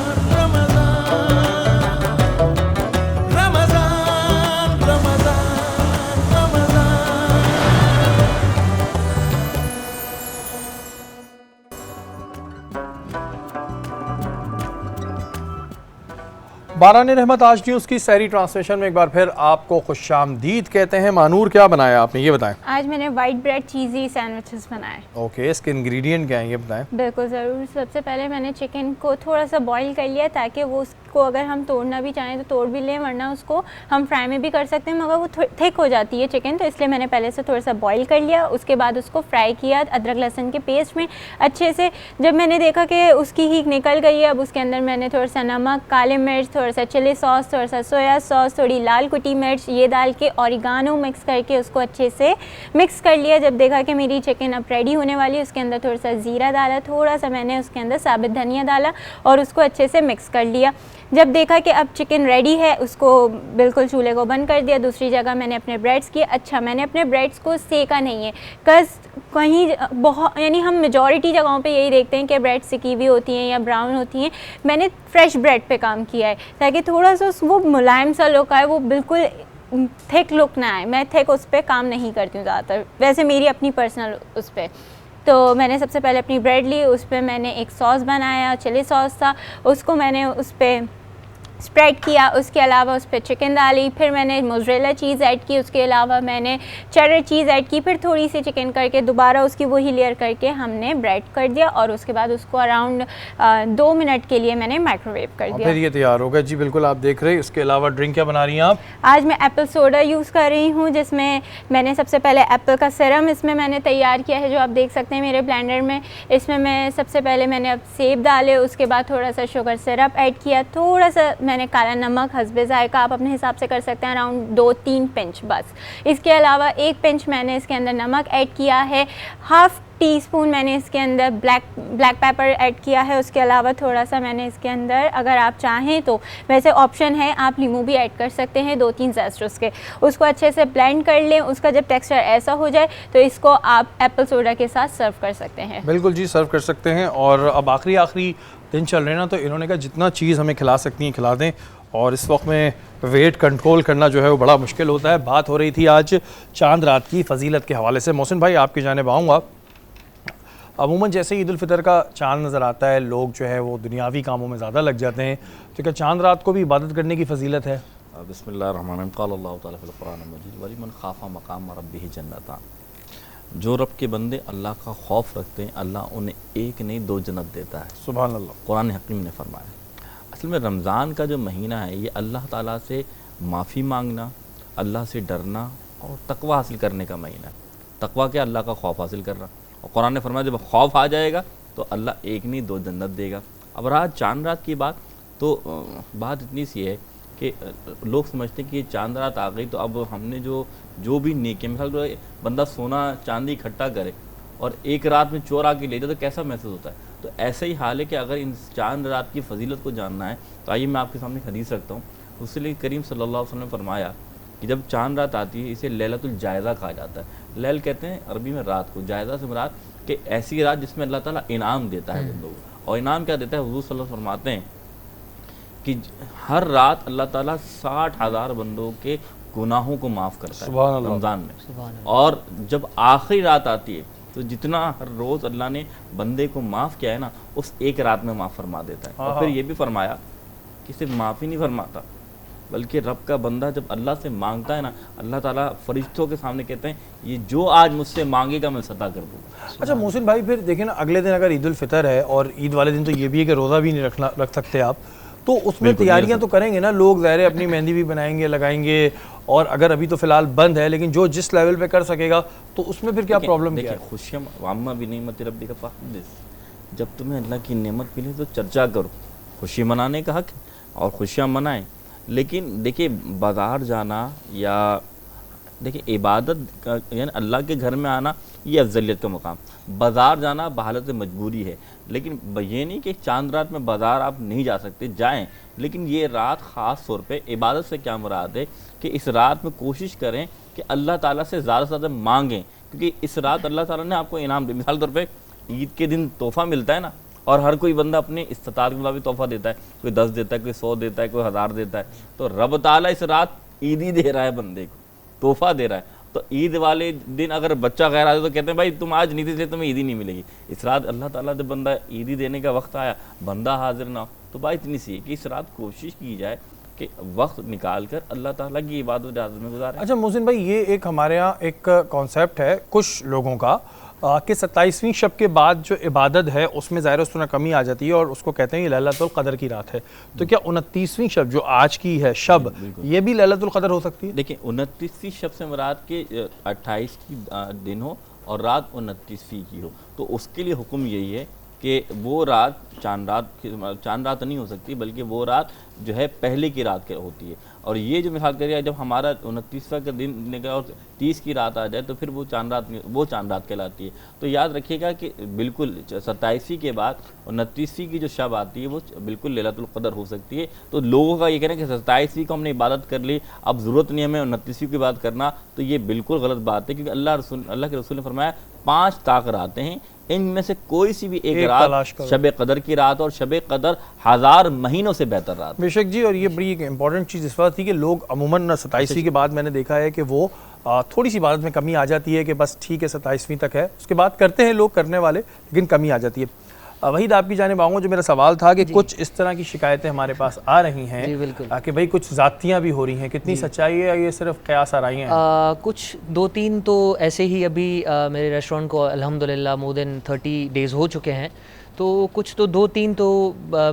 बारान रहमत आज न्यूज़ की सहरी ट्रांसलेशन में एक बार फिर आपको खुशामदीद कहते हैं। मानूर, क्या बनाया आपने, ये बताएं। आज मैंने वाइट ब्रेड चीज़ी सैंडविचेस बनाए। ओके, इसके इंग्रेडिएंट क्या हैं ये बताएं। बिल्कुल ज़रूर। सबसे पहले मैंने चिकन को थोड़ा सा बॉईल कर लिया ताकि वो उसको अगर हम तोड़ना भी चाहें तो तोड़ भी लें, वरना उसको हम फ्राई में भी कर सकते हैं, मगर वो थिक हो जाती है चिकन, तो इसलिए मैंने पहले से थोड़ा सा बॉईल कर लिया। उसके बाद उसको फ्राई किया अदरक लहसुन के पेस्ट में अच्छे से। जब मैंने देखा कि उसकी हीट निकल गई है, अब उसके अंदर मैंने थोड़ा सा नमक, काले मिर्च, थोड़ा सा चिली सॉस, थोड़ा सा सोया सॉस, थोड़ी लाल कुटी मिर्च ये डाल के ऑरिगानो मिक्स करके उसको अच्छे से मिक्स कर लिया। जब देखा कि मेरी चिकन अब रेडी होने वाली है, उसके अंदर थोड़ा सा ज़ीरा डाला, थोड़ा सा मैंने उसके अंदर साबित धनिया डाला और उसको अच्छे से मिक्स कर लिया। जब देखा कि अब चिकन रेडी है, उसको बिल्कुल चूल्हे को बंद कर दिया। दूसरी जगह मैंने अपने ब्रेड्स किए। अच्छा, मैंने अपने ब्रेड्स को सेका नहीं है, कस कहीं बहुत, यानी हम मेजॉरिटी जगहों पे यही देखते हैं कि ब्रेड सिकी हुई होती हैं या ब्राउन होती हैं। मैंने फ्रेश ब्रेड पे काम किया है ताकि थोड़ा सा वो मुलायम सा लुक आए, वो बिल्कुल थिक लुक ना आए। मैं थिक उस पर काम नहीं करती हूँ ज़्यादातर, वैसे मेरी अपनी पर्सनल उस पर। तो मैंने सबसे पहले अपनी ब्रेड ली, उस पर मैंने एक सॉस बनाया, चिली सॉस था, उसको मैंने उस पर स्प्रेड किया। उसके अलावा उस पर चिकन डाली, फिर मैंने मोज़रेला चीज़ ऐड की, उसके अलावा मैंने चेडर चीज़ ऐड की, फिर थोड़ी सी चिकन करके दोबारा उसकी वही लेयर करके हमने ब्रेड कर दिया और उसके बाद उसको अराउंड 2 मिनट के लिए मैंने माइक्रोवेव कर दिया। फिर ये तैयार हो गया। जी बिल्कुल, आप देख रहे हैं। इसके अलावा ड्रिंक क्या बना रही हैं आप? आज मैं एप्पल सोडा यूज़ कर रही हूँ, जिसमें मैंने सबसे पहले एप्पल का सिरम इसमें मैंने तैयार किया है, जो आप देख सकते हैं मेरे ब्लेंडर में। इसमें मैं सबसे पहले मैंने अब सेब डाले, उसके बाद थोड़ा सा शुगर सिरप ऐड किया, थोड़ा सा मैंने काला नमक हस्बे जायका आप अपने हिसाब से कर सकते हैं, अराउंड 2-3 पिंच बस। इसके अलावा 1 पिंच मैंने इसके अंदर नमक ऐड किया है, हाफ़ टीस्पून मैंने इसके अंदर ब्लैक पेपर ऐड किया है। उसके अलावा थोड़ा सा मैंने इसके अंदर, अगर आप चाहें तो वैसे ऑप्शन है, आप नींबू भी ऐड कर सकते हैं, 2-3 ज़ेस्ट उसके। उसको अच्छे से ब्लेंड कर लें। उसका जब टेक्सचर ऐसा हो जाए तो इसको आप एप्पल सोडा के साथ सर्व कर सकते हैं। बिल्कुल जी, सर्व कर सकते हैं। और अब आखिरी दिन चल रहे हैं ना, तो इन्होंने कहा जितना चीज़ हमें खिला सकती हैं खिला दें, और इस वक्त में वेट कंट्रोल करना जो है वो बड़ा मुश्किल होता है। बात हो रही थी आज चांद रात की फजीलत के हवाले से। मोहसिन भाई, आपकी जानिब आऊँगा। अमूमन जैसे ईद उल फितर का चांद नज़र आता है, लोग जो है वो दुनियावी कामों में ज़्यादा लग जाते हैं, तो क्या चांद रात को भी इबादत करने की फजीलत है? बिस्मिल्लाहिर्रहमानिर्रहीम। क़ाल अल्लाहु तआला फ़िल क़ुरानिल मजीद वलिमन ख़ाफ़ा मक़ाम रब्बिही जन्नतान। जो रब के बंदे अल्लाह का खौफ रखते हैं, अल्लाह उन्हें एक नहीं 2 जन्नत देता है। सुभान अल्लाह, कुरान हकीम ने फरमाया। असल में रमज़ान का जो महीना है, ये अल्लाह ताला से माफ़ी मांगना, अल्लाह से डरना और तकवा हासिल करने का महीना है। तकवा क्या? अल्लाह का खौफ हासिल करना। और कुरान ने फरमाया जब खौफ आ जाएगा तो अल्लाह एक नहीं 2 जन्नत देगा। अब रहा चांद रात की बात, तो बात इतनी सी है कि लोग समझते हैं कि ये चांद रात आ गई तो अब हमने जो भी नेकी, मिसाल तो बंदा सोना चांदी इकट्ठा करे और एक रात में चोर आके ले जाए तो कैसा महसूस होता है। तो ऐसा ही हाल है कि अगर इन चांद रात की फजीलत को जानना है तो आइए मैं आपके सामने हदीस रखता हूँ। उससे लिए करीम सल्लल्लाहु अलैहि वसल्लम ने फरमाया कि जब चांद रात आती है, इसे लैलतुल जायज़ा कहा जाता है। लैल कहते हैं अरबी में रात को, जायज़ा से मुराद कि ऐसी रात जिसमें अल्लाह ताला इनाम देता है बंदों को। और इनाम क्या देता है? हुज़ूर सल्लल्लाहु अलैहि वसल्लम फरमाते हैं कि हर रात अल्लाह ताला 60,000 बंदों के गुनाहों को माफ़ करता है रमज़ान में। और जब आखिरी रात आती है तो जितना हर रोज़ अल्लाह ने बंदे को माफ़ किया है ना, उस एक रात में माफ़ फरमा देता है। और फिर ये भी फरमाया कि सिर्फ माफ़ी नहीं फरमाता, बल्कि रब का बंदा जब अल्लाह से मांगता है ना, अल्लाह ताला फरिश्तों के सामने कहते हैं ये जो आज मुझसे मांगेगा मैं सता कर दूँगा। अच्छा मोहसिन भाई, फिर देखिए ना, अगले दिन अगर ईद उल फितर है और ईद वाले दिन तो ये भी है कि रोज़ा भी नहीं रख सकते आप, तो उसमें बिल्कुल, तैयारियां तो करेंगे ना लोग, ज़ाहिर है अपनी मेहंदी भी बनाएंगे, लगाएंगे, और अगर अभी तो फिलहाल बंद है, लेकिन जो जिस लेवल पे कर सकेगा तो उसमें फिर क्या प्रॉब्लम क्या देखिए, है? खुशियाँ वाम्मा भी नहीं मत रब्बी का फादिस, जब तुम्हें अल्लाह की नेमत मिले तो चर्चा करो, खुशी मनाने का हक है और खुशियाँ मनाएं। लेकिन देखिए बाज़ार जाना या देखिए इबादत यानी अल्लाह के घर में आना ये अफजलियत का मुकाम, बाज़ार जाना बहालत मजबूरी है। लेकिन ये नहीं कि चांद रात में बाज़ार आप नहीं जा सकते, जाएं, लेकिन ये रात ख़ास तौर पे इबादत से क्या मुराद है कि इस रात में कोशिश करें कि अल्लाह ताला से ज़्यादा मांगें, क्योंकि इस रात अल्लाह ताला ने आपको इनाम दे। मिसाल तौर पे ईद के दिन तोहफ़ा मिलता है ना, और हर कोई बंदा अपने इस्तात के मुताबिक तोहफ़ा देता है, कोई 10 देता है, कोई 100 देता है, कोई 1000 देता है, तो रब ताला इस रात ईद ही दे रहा है, बंदे को तोहफ़ा दे रहा है। तो ईद वाले दिन अगर बच्चा गैर हाजिर तो कहते हैं भाई तुम आज नहीं थे इसलिए तुम्हें ईद ही नहीं मिलेगी। इस रात अल्लाह ताला जब बंदा ईद ही देने का वक्त आया, बंदा हाजिर ना हो, तो बात इतनी सी है कि इस रात कोशिश की जाए कि वक्त निकाल कर अल्लाह ताला की इबादत इजाज़त में गुजारें। अच्छा मोहसिन भाई, ये एक हमारे यहाँ एक कॉन्सेप्ट है कुछ लोगों का कि 27वीं शब के बाद जो इबादत है उसमें ज़ाहिर है उसमें कमी आ जाती है और उसको कहते हैं ये लैलतुल क़द्र की रात है। तो क्या 29वीं शब जो आज की है शब, ये भी लैलतुल क़द्र हो सकती है? देखिए 29वीं शब से मुराद के 28 की दिन हो और रात 29वीं की हो, तो उसके लिए हुक्म यही है कि वो रात चांद रात नहीं हो सकती, बल्कि वो रात जो है पहले की रात के होती है। और ये जो मिसाल करिए जब हमारा 29वां का दिन निकला और 30 की रात आ जाए तो फिर वो चांद रात कहलाती है। तो याद रखिएगा कि बिल्कुल 27वीं के बाद 29वीं की जो शब आती है वो बिल्कुल लैलतुल क़द्र हो सकती है। तो लोगों का ये कहना है कि 27वीं को हमने इबादत कर ली, अब ज़रूरत नहीं हमें 29वीं की बात करना, तो ये बिल्कुल गलत बात है, क्योंकि अल्लाह के रसूल ने फरमाया 5 ताक रातें हैं, इनमें से कोई सी भी एक रात शब क़द्र की रात और शब क़द्र 1000 महीनों से बेहतर रात। बेशक जी, और ये बड़ी एक इंपॉर्टेंट चीज़ इस बात थी कि लोग अमूमन 27वीं के बाद मैंने देखा है कि वो थोड़ी सी इबादत में कमी आ जाती है कि बस ठीक है 27वीं तक है, उसके बाद करते हैं लोग करने वाले, लेकिन कमी आ जाती है। वहीद आपकी जानिब आऊँगा, जो मेरा सवाल था कि कुछ इस तरह की शिकायतें हमारे पास आ रही हैं कि भाई कुछ ज़ातियाँ भी हो रही हैं, कितनी सच्चाई है, ये सिर्फ क़यास आराइयाँ हैं? कुछ 2-3 तो ऐसे ही अभी मेरे रेस्टोरेंट को अल्हम्दुलिल्लाह मोर देन 30 डेज़ हो चुके हैं, तो कुछ तो 2-3 तो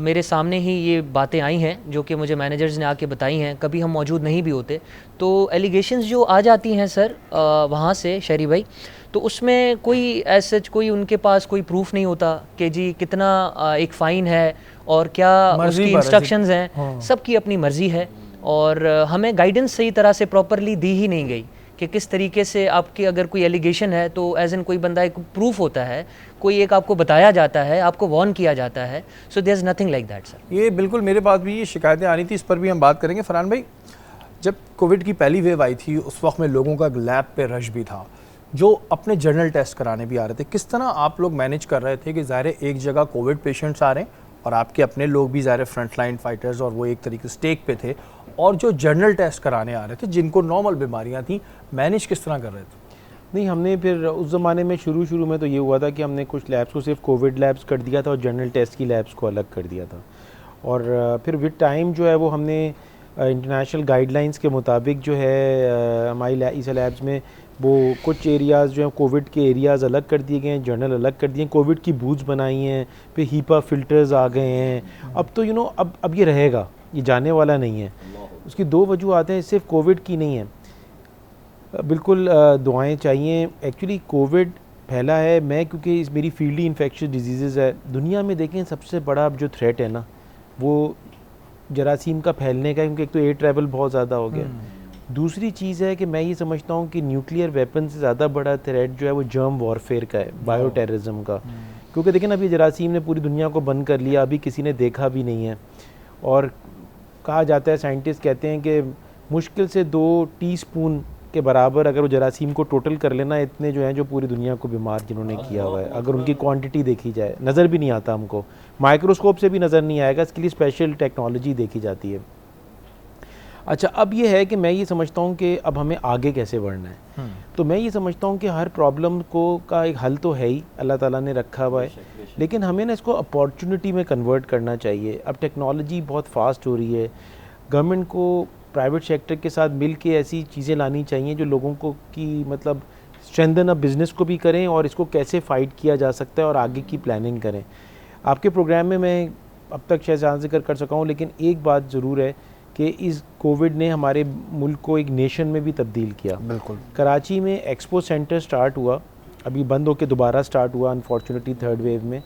मेरे सामने ही ये बातें आई हैं जो कि मुझे मैनेजर्स ने आके बताई हैं, कभी हम मौजूद नहीं भी होते। तो एलिगेशंस जो आ जाती हैं सर वहाँ से शहरी भाई, तो उसमें कोई ऐसा कोई उनके पास कोई प्रूफ नहीं होता कि जी कितना एक फ़ाइन है और क्या उसकी इंस्ट्रक्शंस हैं, सबकी अपनी मर्ज़ी है और हमें गाइडेंस सही तरह से प्रॉपरली दी ही नहीं गई कि किस तरीके से आपकी अगर कोई एलिगेशन है तो एज एन कोई बंदा एक प्रूफ होता है, कोई एक आपको बताया जाता है, आपको वार्न किया जाता है। So there is nothing like that sir. ये बिल्कुल मेरे पास भी ये शिकायतें आ रही थी, इस पर भी हम बात करेंगे। फरहान भाई, जब कोविड की पहली वेव आई थी उस वक्त में लोगों का लैब पे रश भी था, जो अपने जर्नल टेस्ट कराने भी आ रहे थे, किस तरह आप लोग मैनेज कर रहे थे कि ज़ाहिर एक जगह कोविड पेशेंट्स आ रहे हैं और आपके अपने लोग भी ज़ाहिर फ्रंट लाइन फाइटर्स और वो एक तरीके से स्टेक पे थे, और जो जर्नल टेस्ट कराने आ रहे थे जिनको नॉर्मल बीमारियां थी, मैनेज किस तरह कर रहे थे? नहीं, हमने फिर उस ज़माने में शुरू में तो ये हुआ था कि हमने कुछ लैब्स को सिर्फ कोविड लैब्स कर दिया था और जर्नल टेस्ट की लैब्स को अलग कर दिया था। और फिर विद टाइम जो है वो हमने इंटरनेशनल गाइडलाइंस के मुताबिक जो है हमारी इस लैब्स में वो कुछ एरियाज़ जो हैं कोविड के एरियाज़ अलग कर दिए गए हैं, जर्नल अलग कर दिए हैं, कोविड की बूथ्स बनाई हैं, फिर हीपा फिल्टर्स आ गए हैं। अब तो अब ये रहेगा, ये जाने वाला नहीं है। उसकी 2 वजूहत हैं, सिर्फ कोविड की नहीं है, बिल्कुल दुआएं चाहिए। एक्चुअली कोविड फैला है, मैं क्योंकि मेरी फील्ड ही इन्फेक्शियस डिजीज़ है, दुनिया में देखें सबसे बड़ा जो थ्रेट है ना वो जरासीम का फैलने का, क्योंकि एक तो एयर ट्रैवल बहुत ज़्यादा हो गया। दूसरी चीज़ है कि मैं ये समझता हूँ कि न्यूक्लियर वेपन से ज़्यादा बड़ा थ्रेट जो है वो जर्म वॉरफेयर का है, बायो टेररिज्म का। क्योंकि देखें ना, अभी जरासीम ने पूरी दुनिया को बंद कर लिया, अभी किसी ने देखा भी नहीं है। और कहा जाता है, साइंटिस्ट कहते हैं कि मुश्किल से 2 टीस्पून के बराबर अगर वो जरासीम को टोटल कर लेना, इतने जो हैं जो पूरी दुनिया को बीमार जिन्होंने किया हुआ है, अगर उनकी क्वांटिटी देखी जाए, नज़र भी नहीं आता हमको, माइक्रोस्कोप से भी नज़र नहीं आएगा, इसके लिए स्पेशल टेक्नोलॉजी देखी जाती है। अच्छा, अब ये है कि मैं ये समझता हूँ कि अब हमें आगे कैसे बढ़ना है। तो मैं ये समझता हूँ कि हर प्रॉब्लम को का एक हल तो है ही, अल्लाह ताला ने रखा हुआ है, लेकिन हमें ना इसको अपॉर्चुनिटी में कन्वर्ट करना चाहिए। अब टेक्नोलॉजी बहुत फास्ट हो रही है, गवर्नमेंट को प्राइवेट सेक्टर के साथ मिल के ऐसी चीज़ें लानी चाहिए जो लोगों को की मतलब स्ट्रेंथन अप बिज़नेस को भी करें और इसको कैसे फ़ाइट किया जा सकता है और आगे की प्लानिंग करें। आपके प्रोग्राम में मैं अब तक शायद ज़्यादा जिक्र कर सका हूँ, लेकिन एक बात ज़रूर है कि इस कोविड ने हमारे मुल्क को एक नेशन में भी तब्दील किया। बिल्कुल। कराची में एक्सपो सेंटर स्टार्ट हुआ, अभी बंद होकर दोबारा स्टार्ट हुआ अनफॉर्चुनेटली थर्ड वेव में।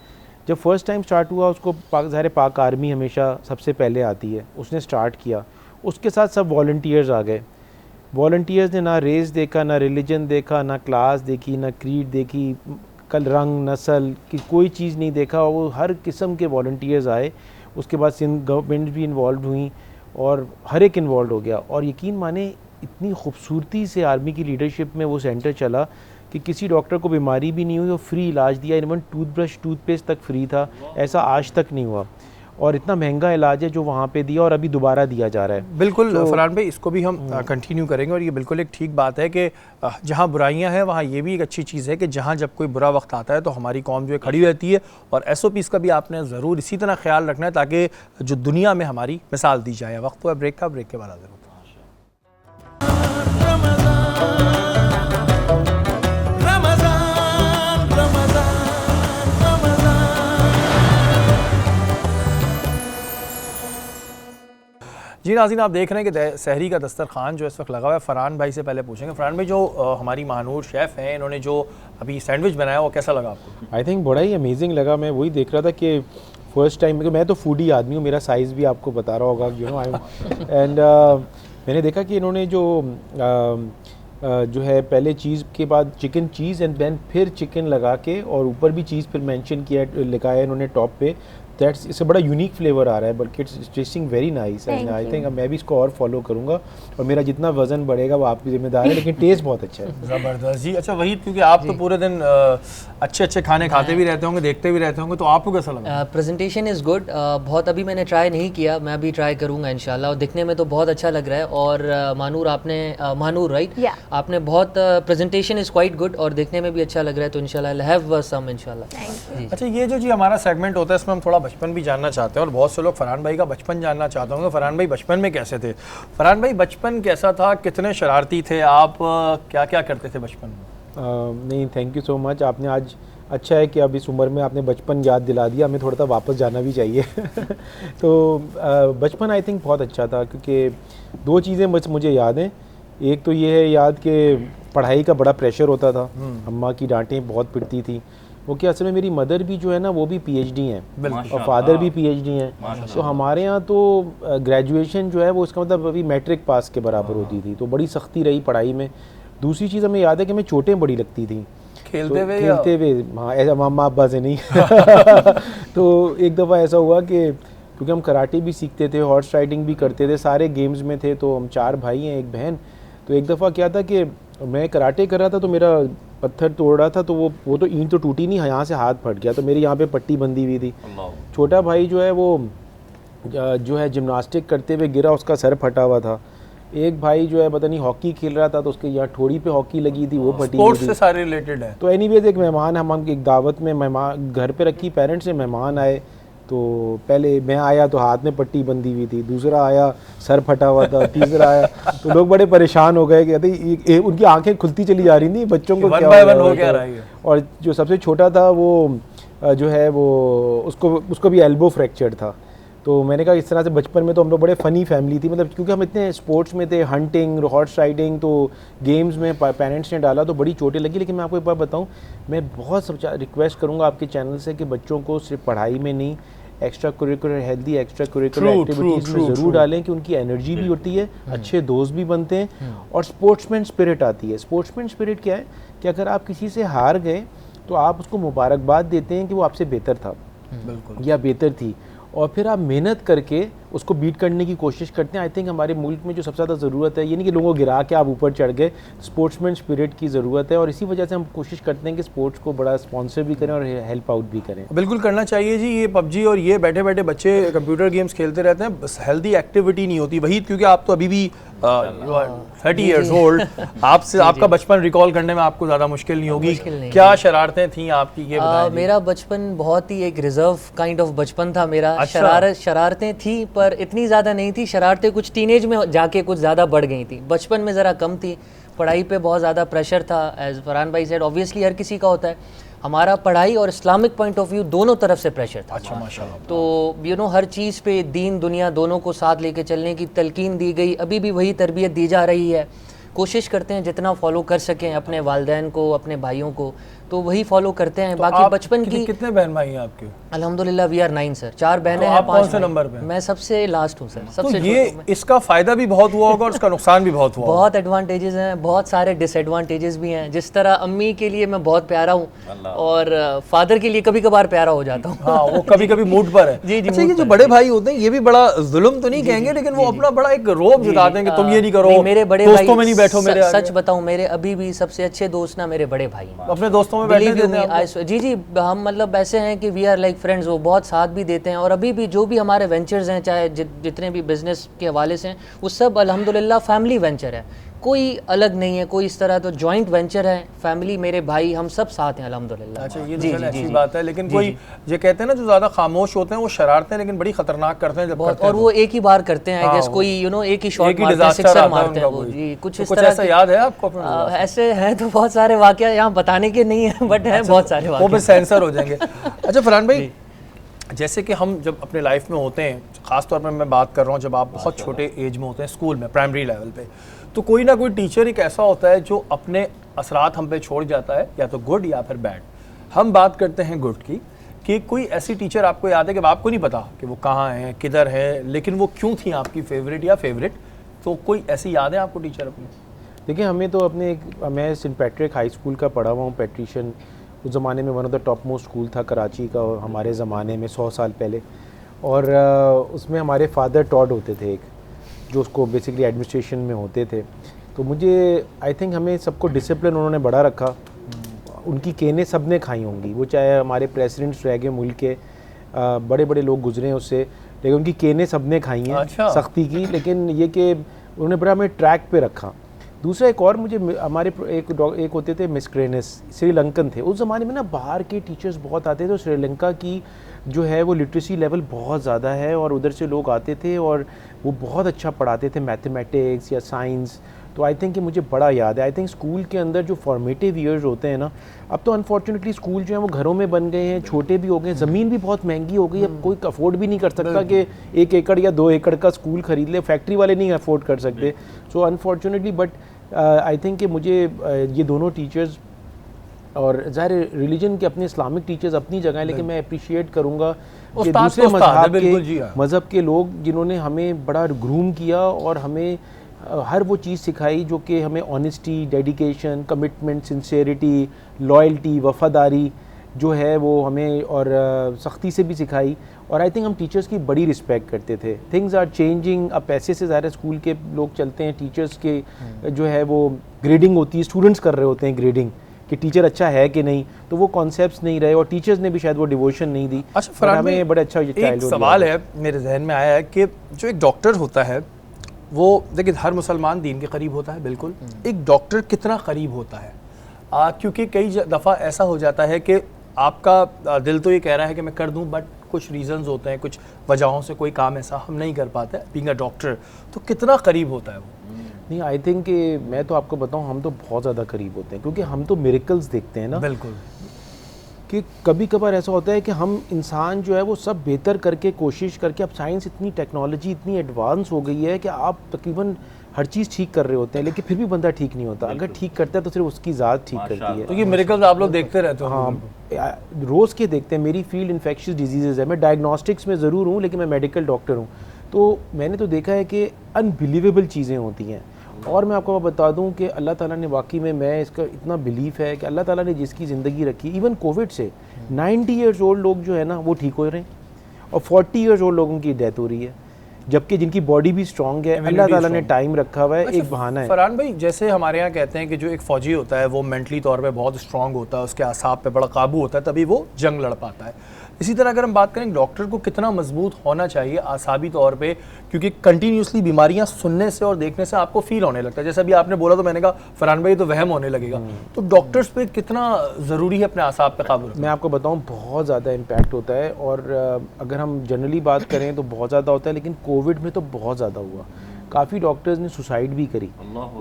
जब फर्स्ट टाइम स्टार्ट हुआ उसको पाक आर्मी हमेशा सबसे पहले आती है, उसने स्टार्ट किया, उसके साथ सब वॉल्टियर्स आ गए। वॉल्टियर्स ने ना रेस देखा, ना रिलीजन देखा, ना क्लास देखी, ना क्रीड देखी, कल रंग नस्ल की कोई चीज़ नहीं देखा, वो हर किस्म के वॉल्टियर्स आए। उसके बाद सिंध गवर्नमेंट भी इन्वॉल्व हुई और हर एक इन्वॉल्व हो गया। और यकीन माने इतनी खूबसूरती से आर्मी की लीडरशिप में वो सेंटर चला कि किसी डॉक्टर को बीमारी भी नहीं हुई और फ्री इलाज दिया। इवन टूथब्रश टूथपेस्ट तक फ्री था, ऐसा आज तक नहीं हुआ। और इतना महंगा इलाज है जो वहाँ पे दिया और अभी दोबारा दिया जा रहा है। बिल्कुल फरहान भाई, इसको भी हम कंटिन्यू करेंगे और ये बिल्कुल एक ठीक बात है कि जहाँ बुराइयाँ हैं वहाँ ये भी एक अच्छी चीज़ है कि जहाँ जब कोई बुरा वक्त आता है तो हमारी कौम जो है खड़ी रहती है। और SOPs का भी आपने ज़रूर इसी तरह ख्याल रखना है ताकि जो दुनिया में हमारी मिसाल दी जाए। वक्त हुआ ब्रेक का, ब्रेक के बाद हाज़िर होते हैं। जी नाज़रीन, आप देख रहे हैं कि सहरी का दस्तरखान जो इस वक्त लगा हुआ है। फ़रहान भाई से पहले पूछेंगे। फ़रहान भाई, जो हमारी महानूर शेफ़ हैं, इन्होंने जो अभी सैंडविच बनाया वो कैसा लगा आपको? आई थिंक बड़ा ही अमेजिंग लगा। मैं वही देख रहा था कि फ़र्स्ट टाइम, मैं तो फूडी आदमी हूँ, मेरा साइज़ भी आपको बता रहा होगा, यू नो आई एंड मैंने देखा कि इन्होंने जो है पहले चीज़ के बाद चिकन चीज़ एंड देन फिर चिकन लगा के और ऊपर भी चीज़ फिर मेंशन किया, लिखा है इन्होंने टॉप पे। दैट्स इससे बड़ा यूनिक फ्लेवर आ रहा है, बल्कि it's testing very nice and I think मैं भी इसको और फॉलो करूँगा और मेरा जितना वजन बढ़ेगा वो आपकी जिम्मेदारी है, लेकिन टेस्ट बहुत अच्छा है। ज़बरदस्त जी। अच्छा वही, क्योंकि आप तो पूरे दिन अच्छे अच्छे खाने खाते भी रहते होंगे, देखते भी रहते होंगे, तो आपको कैसा लगा? Presentation is good. बहुत अभी मैंने ट्राई नहीं किया, मैं अभी ट्राई करूँगा इंशाल्लाह। और दिखने में तो बहुत अच्छा लग रहा है। और मानूर राइट, आपने बहुत प्रेजेंटेशन इज़ क्वाइट गुड और देखने में भी अच्छा लग रहा है, तो इंशाल्लाह आई विल हैव सम इंशाल्लाह। अच्छा, ये जो जी हमारा सेगमेंट होता है इसमें हम थोड़ा बचपन भी जानना चाहते हैं और बहुत से लोग फरहान भाई का बचपन जानना चाहते होंगे। फरहान भाई बचपन में कैसे थे? फरहान भाई बचपन कैसा था, कितने शरारती थे आप, क्या क्या करते थे बचपन में? नहीं, थैंक यू सो मच। आपने आज अच्छा है कि अब इस उम्र में आपने बचपन याद दिला दिया, हमें थोड़ा सा वापस जाना भी चाहिए। तो बचपन आई थिंक बहुत अच्छा था, क्योंकि दो चीज़ें बस मुझे याद हैं। एक तो ये है याद कि पढ़ाई का बड़ा प्रेशर होता था, अम्मा की डांटें बहुत पिटती थी। वो कि असल में मेरी मदर भी जो है ना वो भी PhD हैं और फादर भी PhD हैं, तो हमारे यहाँ तो ग्रेजुएशन जो है वो इसका मतलब अभी मैट्रिक पास के बराबर होती थी, तो बड़ी सख्ती रही पढ़ाई में। दूसरी चीज़ हमें याद है कि हमें चोटें बड़ी लगती थी खेलते हुए। हाँ, ऐसा मामा अब्बा से नहीं। तो एक दफ़ा ऐसा हुआ कि क्योंकि हम कराटे भी सीखते थे, हॉर्स राइडिंग भी करते थे, सारे गेम्स में थे, तो हम 4 भाई हैं, एक बहन। तो एक दफ़ा क्या था कि मैं कराटे कर रहा था तो मेरा पत्थर तोड़ रहा था, तो वो तो ईंट तो टूटी नहीं, यहाँ से हाथ फट गया, तो मेरी यहाँ पे पट्टी बंधी हुई थी। छोटा भाई जो है वो जो है जिम्नास्टिक करते हुए गिरा, उसका सर फटा हुआ था। एक भाई जो है पता नहीं हॉकी खेल रहा था तो उसके यहाँ ठोड़ी पे हॉकी लगी थी, वो फटी हुई थी। स्पोर्ट्स से सारे रिलेटेड है। तो एनीवेज एक मेहमान, हम एक दावत में मेहमान घर पे रखी, पेरेंट्स से मेहमान आए, तो पहले मैं आया तो हाथ में पट्टी बंधी हुई थी, दूसरा आया सर फटा हुआ था, तीसरा आया तो लोग बड़े परेशान हो गए, कहते उनकी आंखें खुलती चली जा रही थी, बच्चों को क्या हो गया। और जो सबसे छोटा था वो जो है वो उसको भी एल्बो फ्रैक्चर था। तो मैंने कहा इस तरह से बचपन में तो हम लोग बड़े फ़नी फैमिली थी, मतलब क्योंकि हम इतने स्पोर्ट्स में थे, हंटिंग, हॉर्स राइडिंग, तो गेम्स में पेरेंट्स ने डाला तो बड़ी चोटें लगी। लेकिन मैं आपको एक बात बताऊं, मैं बहुत रिक्वेस्ट करूंगा आपके चैनल से कि बच्चों को सिर्फ पढ़ाई में नहीं, extra curricular healthy extra curricular activities में ज़रूर डालें कि उनकी एनर्जी भी होती है, अच्छे दोस्त भी बनते हैं और स्पोर्ट्समैन स्पिरिट आती है। स्पोर्ट्समैन स्पिरिट क्या है कि अगर आप किसी से हार गए तो आप उसको मुबारकबाद देते हैं कि वो आपसे बेहतर था या बेहतर थी, और फिर आप मेहनत करके उसको बीट करने की कोशिश करते हैं। आई थिंक हमारे मुल्क में जो सबसे ज़्यादा ज़रूरत है ये नहीं कि लोगों को गिरा के आप ऊपर चढ़ गए, स्पोर्ट्समैन स्पिरिट की ज़रूरत है, और इसी वजह से हम कोशिश करते हैं कि स्पोर्ट्स को बड़ा स्पॉन्सर भी करें और हेल्प आउट भी करें। बिल्कुल करना चाहिए जी। ये PUBG और ये बैठे बैठे बच्चे कंप्यूटर गेम्स खेलते रहते हैं, बस हेल्दी एक्टिविटी नहीं होती। वही क्योंकि आप तो अभी भी 30 ईयर्स ओल्ड, आपसे आपका बचपन रिकॉल करने में आपको ज़्यादा मुश्किल नहीं होगी। क्या शरारतें थी आपकी, ये बताइए। मेरा बचपन बहुत ही एक रिजर्व काइंड ऑफ बचपन था मेरा। शरारतें थी पर पर इतनी ज़्यादा नहीं थी, शरारतें कुछ टीनेज में जाके कुछ ज़्यादा बढ़ गई थी, बचपन में ज़रा कम थी, पढ़ाई पे बहुत ज़्यादा प्रेशर था। एज फरहान भाई सेड, ऑब्वियसली हर किसी का होता है, हमारा पढ़ाई और इस्लामिक पॉइंट ऑफ व्यू दोनों तरफ से प्रेशर था। अच्छा माशाल्लाह। तो यू नो हर चीज़ पे दीन दुनिया दोनों को साथ लेके चलने की तलकीन दी गई, अभी भी वही तरबियत दी जा रही है। कोशिश करते हैं जितना फॉलो कर सकें अपने वालिदैन को, अपने भाइयों को, तो वही फॉलो करते हैं। तो बाकी बचपन की कितने बहन भाई हैं आपके? अल्हम्दुलिल्लाह वी आर 9 सर, 4 बहनें तो हैं, आप 5 कौन से नंबर पे? मैं सबसे लास्ट हूँ सर, तो सबसे ये छोटा हूँ मैं। इसका फायदा भी बहुत हुआ होगा और इसका नुकसान भी बहुत हुआ होगा। बहुत एडवांटेजेस हैं, बहुत सारे डिसएडवांटेजेस भी हैं। जिस तरह अम्मी के लिए मैं बहुत प्यारा हूँ और फादर के लिए कभी कभार प्यारा हो जाता हूँ। हाँ, वो कभी कभी मूड पर है। जी, अच्छा, मूड ये जो पर बड़े भाई होते हैं ये भी बड़ा जुल्म तो नहीं कहेंगे, लेकिन वो अपना बड़ा एक रोब जताते हैं कि तुम ये नहीं करो, मेरे बड़े दोस्तों भाई में नहीं बैठो मेरे आगे। सच बताऊं, मेरे अभी भी सबसे अच्छे दोस्त ना मेरे बड़े भाई हैं। अपने दोस्तों में बैठने Believe you देते हैं me, आपको? जी जी, हम मतलब ऐसे हैं कि वी आर लाइक फ्रेंड्स, वो बहुत साथ भी देते हैं। और अभी भी जो भी हमारे वेंचर्स हैं, चाहे जितने भी बिजनेस के हवाले से हैं, वो सब अल्हम्दुलिल्लाह फैमिली वेंचर है, कोई अलग नहीं है, कोई इस तरह तो जॉइंट वेंचर है। फैमिली, मेरे भाई, हम सब साथ हैं अल्हम्दुलिल्लाह। अच्छा, ये तो अच्छी बात है। लेकिन कोई ये कहते हैं ना जो ज्यादा खामोश होते हैं वो शरारतें लेकिन बड़ी खतरनाक करते हैं जब बहुत, करते और हैं वो एक ही बार करते हैं, आई हाँ, गेस कोई यू नो एक ही शॉट एक ही मारते हैं, disaster सिक्सर आता है मारते हैं उनका वो। कोई। जी, कुछ तो इस कुछ तरह ऐसा के- याद है आपको अपने? ऐसे हैं तो बहुत सारे वाकया, यहाँ बताने के नहीं है, बट हैं बहुत सारे वो भी वाकया। सेंसर हो जाएंगे। अच्छा फरहान भाई, जैसे कि हम जब अपने लाइफ में होते हैं, ख़ास तौर पर मैं बात कर रहा हूँ जब आप बहुत छोटे एज में होते हैं, स्कूल में, प्राइमरी लेवल पे, तो कोई ना कोई टीचर एक ऐसा होता है जो अपने असरात हम पे छोड़ जाता है, या तो गुड या फिर बैड। हम बात करते हैं गुड की, कि कोई ऐसी टीचर आपको याद है कि आपको नहीं पता कि वो कहाँ है, किधर है, लेकिन वो क्यों थी आपकी फेवरेट या फेवरेट, तो कोई ऐसी याद है आपको टीचर अपनी? देखिए, हमें तो अपने मैं सेंट पैट्रिक हाई स्कूल का पढ़ा हुआ हूँ, पैट्रिशियन। उस ज़माने में one of the top most school था कराची का, हमारे ज़माने में 100 साल पहले। और उसमें हमारे फादर टॉड होते थे एक, जो उसको बेसिकली एडमिनिस्ट्रेशन में होते थे। तो मुझे आई थिंक हमें सबको डिसिप्लिन उन्होंने बड़ा रखा। उनकी केनें सब ने खाई होंगी, वो चाहे हमारे प्रेसिडेंट्स रह गए मुल्क के, बड़े बड़े लोग गुजरे हैं उससे, लेकिन उनकी केनें सब ने खाई हैं। अच्छा। सख्ती की, लेकिन ये कि उन्होंने बड़ा हमें ट्रैक पे रखा। दूसरा एक और मुझे हमारे एक होते थे मिस क्रेनिस, श्रीलंकन थे। उस ज़माने में ना बाहर के टीचर्स बहुत आते थे, तो श्रीलंका की जो है वो लिटरेसी लेवल बहुत ज़्यादा है, और उधर से लोग आते थे और वो बहुत अच्छा पढ़ाते थे, मैथमेटिक्स या साइंस। तो आई थिंक कि मुझे बड़ा याद है। आई थिंक स्कूल के अंदर जो फॉर्मेटिव ईयर्स होते हैं ना, अब तो अनफॉर्चुनेटली स्कूल जो है वो घरों में बन गए हैं, छोटे भी हो गए, ज़मीन भी बहुत महंगी हो गई, अब कोई अफोर्ड भी नहीं कर सकता कि 1 एकड़ या 2 एकड़ का स्कूल खरीद ले, फैक्ट्री वाले नहीं अफोर्ड कर सकते। So unfortunately, but I think कि मुझे ये दोनों टीचर्स, और ज़ाहिर रिलीजन के अपने इस्लामिक टीचर्स अपनी जगह है, लेकिन मैं अप्रिशिएट करूँगा कि दूसरे मज़हब के लोग जिन्होंने हमें बड़ा ग्रूम किया और हमें हर वो चीज़ सिखाई जो कि हमें honesty, dedication, commitment, sincerity, loyalty, वफ़ादारी जो है वो हमें, और सख्ती से भी सिखाई। और आई थिंक हम टीचर्स की बड़ी रिस्पेक्ट करते थे। थिंग्स आर चेंजिंग, अब पैसे से ज़्यादा स्कूल के लोग चलते हैं, टीचर्स के जो है वो ग्रेडिंग होती है, स्टूडेंट्स कर रहे होते हैं ग्रेडिंग कि टीचर अच्छा है कि नहीं, तो वो कॉन्सेप्ट्स नहीं रहे और टीचर्स ने भी शायद वो डिवोशन नहीं दी। अच्छा फरहान भाई, हमें बड़ा अच्छा एक सवाल है मेरे जहन में आया है कि जो एक डॉक्टर होता है वो, देखिए हर मुसलमान दीन के करीब होता है, बिल्कुल, एक डॉक्टर कितना करीब होता है? क्योंकि कई दफ़ा ऐसा हो जाता है कि आपका दिल तो ये कह रहा है कि मैं कर दूं, बट कुछ रीजंस होते हैं, कुछ वजहों से कोई काम ऐसा हम नहीं कर पाते बीइंग अ डॉक्टर, तो कितना करीब होता है वो? नहीं, आई थिंक कि मैं तो आपको बताऊं, हम तो बहुत ज़्यादा करीब होते हैं, क्योंकि हम तो मिरेकल्स देखते हैं ना। बिल्कुल, कि कभी कभार ऐसा होता है कि हम इंसान जो है वो सब बेहतर करके, कोशिश करके, अब साइंस इतनी, टेक्नोलॉजी इतनी एडवांस हो गई है कि आप तकरीबन हर चीज़ ठीक कर रहे होते हैं, लेकिन फिर भी बंदा ठीक नहीं होता। अगर ठीक करता है तो सिर्फ उसकी ज़ात ठीक करती है। तो ये मिरेकल्स आप लोग देखते रहते हो? हाँ, रोज़ के देखते हैं। मेरी फील्ड इन्फेक्शियस डिजीज़ है, मैं डायग्नोस्टिक्स में ज़रूर हूँ, लेकिन मैं मेडिकल डॉक्टर हूँ। तो मैंने तो देखा है कि अनबिलीवेबल चीज़ें होती हैं। और मैं आपको बता दूं कि अल्लाह ताला ने वाकई में, मैं इसका इतना बिलीफ है कि अल्लाह ताला ने जिसकी ज़िंदगी रखी, इवन कोविड से 90 ईयर्स ओल्ड लोग जो है ना वो ठीक हो रहे हैं, और 40 ईयर्स ओल्ड लोगों की डेथ हो रही है, जबकि जिनकी बॉडी भी स्ट्रांग है। अल्लाह ताला ने टाइम रखा हुआ है। एक बहाना है। फरहान भाई, जैसे हमारे यहाँ कहते हैं कि जो एक फ़ौजी होता है वो मेंटली तौर पे बहुत स्ट्रांग होता है, उसके आसाब पे बड़ा काबू होता है, तभी वो जंग लड़ पाता है। इसी तरह अगर हम बात करें डॉक्टर को कितना मजबूत होना चाहिए आसाबी तौर पे, क्योंकि कंटिन्यूसली बीमारियां सुनने से और देखने से आपको फील होने लगता है। जैसे अभी आपने बोला तो मैंने कहा फरहान भाई तो वहम होने लगेगा, तो डॉक्टर्स पे कितना ज़रूरी है अपने आसाब पे काबू रखना? मैं आपको बताऊं बहुत ज़्यादा इम्पैक्ट होता है, और अगर हम जनरली बात करें तो बहुत ज़्यादा होता है, लेकिन कोविड में तो बहुत ज़्यादा हुआ। काफ़ी डॉक्टर्स ने सुसाइड भी करी,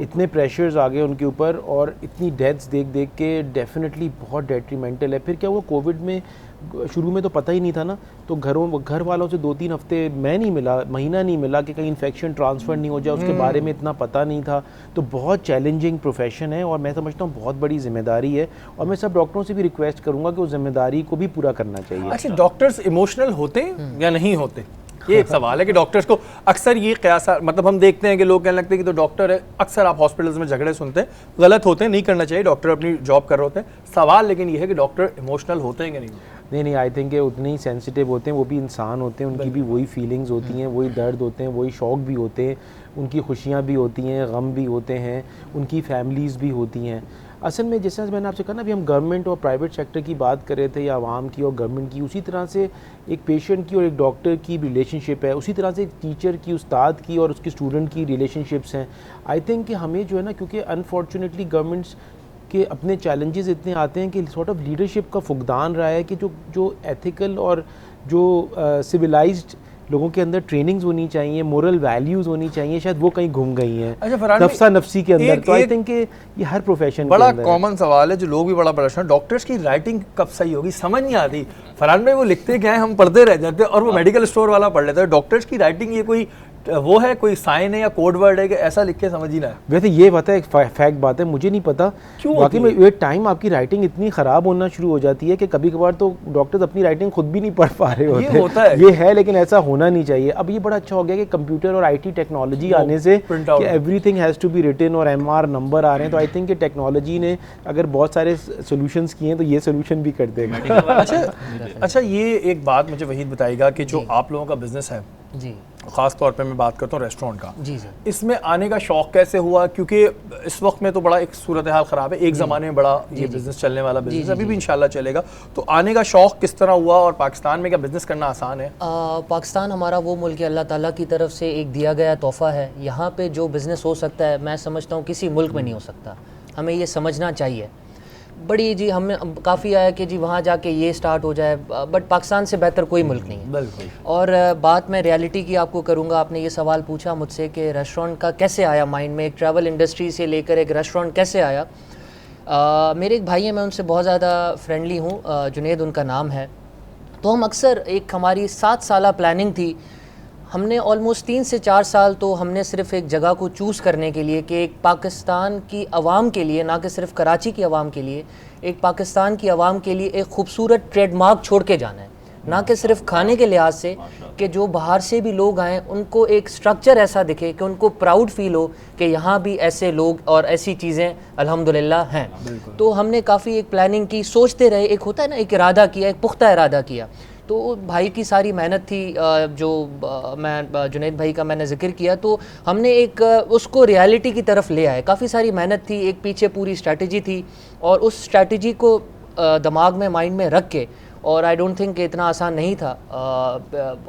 इतने प्रेशर्स आ गए उनके ऊपर, और इतनी डेथ्स देख देख के डेफिनेटली बहुत डेट्रीमेंटल है। फिर क्या हुआ कोविड में, शुरू में तो पता ही नहीं था ना, तो घर वालों से 2-3 हफ्ते मैं नहीं मिला, महीना नहीं मिला कि कहीं इन्फेक्शन ट्रांसफ़र नहीं हो जाए, उसके बारे में इतना पता नहीं था। तो बहुत चैलेंजिंग प्रोफेशन है, और मैं समझता हूँ बहुत बड़ी जिम्मेदारी है, और मैं सब डॉक्टरों से भी रिक्वेस्ट करूँगा कि उस जिम्मेदारी को भी पूरा करना चाहिए। अच्छा, डॉक्टर्स इमोशनल होते हैं या नहीं होते? ये एक सवाल है कि डॉक्टर्स को अक्सर ये कयास, मतलब हम देखते हैं कि लोग कहने लगते हैं कि तो डॉक्टर है, अक्सर आप हॉस्पिटल्स में झगड़े सुनते हैं, गलत होते हैं, नहीं करना चाहिए, डॉक्टर अपनी जॉब कर रहे होते हैं। सवाल लेकिन ये है कि डॉक्टर इमोशनल होते हैं कि नहीं? नहीं, आई थिंक उतने ही सेंसिटिव होते हैं, वो भी इंसान होते हैं, उनकी भी वही फीलिंग्स होती हैं, वही दर्द होते हैं, वही शौक भी होते हैं, उनकी खुशियाँ भी होती हैं, गम भी होते हैं, उनकी फैमिलीज़ भी होती हैं। असल में जैसे मैंने आपसे कहा ना, अभी हम गवर्नमेंट और प्राइवेट सेक्टर की बात कर रहे थे, या आवाम की और गवर्नमेंट की, उसी तरह से एक पेशेंट की और एक डॉक्टर की रिलेशनशिप है, उसी तरह से एक टीचर की, उस्ताद की और उसके स्टूडेंट की रिलेशनशिप्स हैं। आई थिंक कि हमें जो है ना, क्योंकि अनफॉर्चुनेटली गवर्नमेंट्स के अपने चैलेंजेस इतने आते हैं कि सॉर्ट ऑफ लीडरशिप का फुकदान रहा है कि जो एथिकल और जो सिविलाइज्ड लोगों के अंदर ट्रेनिंग्स होनी चाहिए, मोरल वैल्यूज़ होनी चाहिए, शायद वो कहीं घूम गई हैं। अच्छा फरहान, नफ्सा नफ्सी के अंदर। तो आई थिंक कि ये हर प्रोफेशन बड़ा कॉमन सवाल है जो लोग भी बड़ा परेशान, डॉक्टर्स की राइटिंग कब सही होगी, समझ नहीं आती। फरहान भाई वो लिखते क्या है, हम पढ़ते रह जाते हैं, और वो मेडिकल स्टोर वाला पढ़ लेता है। डॉक्टर्स की राइटिंग ये कोई वो है, कोई साइन है या कोड वर्ड है कि ऐसा लिख के समझ ही ना है? वैसे ये बात है, एक फैक्ट बात है, मुझे नहीं पता क्यों वाकई में। ये टाइम आपकी राइटिंग इतनी ख़राब होना शुरू हो जाती है कि कभी कभार तो डॉक्टर्स अपनी राइटिंग खुद भी नहीं पढ़ पा रहे होते। ये होता है, ये है, लेकिन ऐसा होना नहीं चाहिए। अब ये बड़ा अच्छा हो गया कि कंप्यूटर और IT टेक्नोलॉजी आने से कि everything has to be written, और MR नंबर आ रहे हैं। तो आई थिंक कि टेक्नोलॉजी ने अगर बहुत सारे सोल्यूशंस किए हैं तो ये सोल्यूशन भी कर देगा। अच्छा, ये एक बात मुझे वहीद बताइएगा कि जो आप लोगों का बिजनेस है, जी ख़ास तौर पे मैं बात करता हूँ रेस्टोरेंट का, जी सर, इसमें आने का शौक कैसे हुआ? क्योंकि इस वक्त में तो बड़ा एक सूरत हाल ख़राब है, एक ज़माने में बड़ा ये बिज़नेस चलने वाला बिज़नेस, अभी भी इंशाल्लाह चलेगा। तो आने का शौक किस तरह हुआ, और पाकिस्तान में क्या बिज़नेस करना आसान है? पाकिस्तान हमारा वो मुल्क है, अल्लाह ताला की तरफ से एक दिया गया तोहफ़ा है। यहाँ पे जो बिज़नेस हो सकता है, मैं समझता हूँ किसी मुल्क में नहीं हो सकता। हमें ये समझना चाहिए। बड़ी जी हमें काफ़ी आया कि जी वहाँ जाके ये स्टार्ट हो जाए, बट पाकिस्तान से बेहतर कोई मुल्क नहीं है। बिल्कुल। और बात मैं रियलिटी की आपको करूँगा। आपने ये सवाल पूछा मुझसे कि रेस्टोरेंट का कैसे आया माइंड में, एक ट्रैवल इंडस्ट्री से लेकर एक रेस्टोरेंट कैसे आया। मेरे एक भाई हैं, मैं उनसे बहुत ज़्यादा फ्रेंडली हूँ, जुनेद उनका नाम है। तो हम अक्सर, एक हमारी 7 साल प्लानिंग थी, हमने ऑलमोस्ट 3 से 4 साल तो हमने सिर्फ एक जगह को चूज़ करने के लिए कि एक पाकिस्तान की आवाम के लिए, ना कि सिर्फ कराची की आवाम के लिए, एक पाकिस्तान की आवाम के लिए एक खूबसूरत ट्रेडमार्क छोड़ के जाना है। ना कि सिर्फ खाने के लिहाज से कि जो बाहर से भी लोग आएँ उनको एक स्ट्रक्चर ऐसा दिखे कि उनको प्राउड फील हो कि यहाँ भी ऐसे लोग और ऐसी चीज़ें अल्हम्दुलिल्लाह हैं। तो हमने काफ़ी एक प्लानिंग की, सोचते रहे, एक होता है ना, एक इरादा किया, एक पुख्ता इरादा किया। तो भाई की सारी मेहनत थी, जो मैं जुनैद भाई का मैंने ज़िक्र किया, तो हमने एक उसको रियलिटी की तरफ ले आए। काफ़ी सारी मेहनत थी, एक पीछे पूरी स्ट्रैटेजी थी, और उस स्ट्रैटेजी को दिमाग में, माइंड में रख के, और आई डोंट थिंक इतना आसान नहीं था।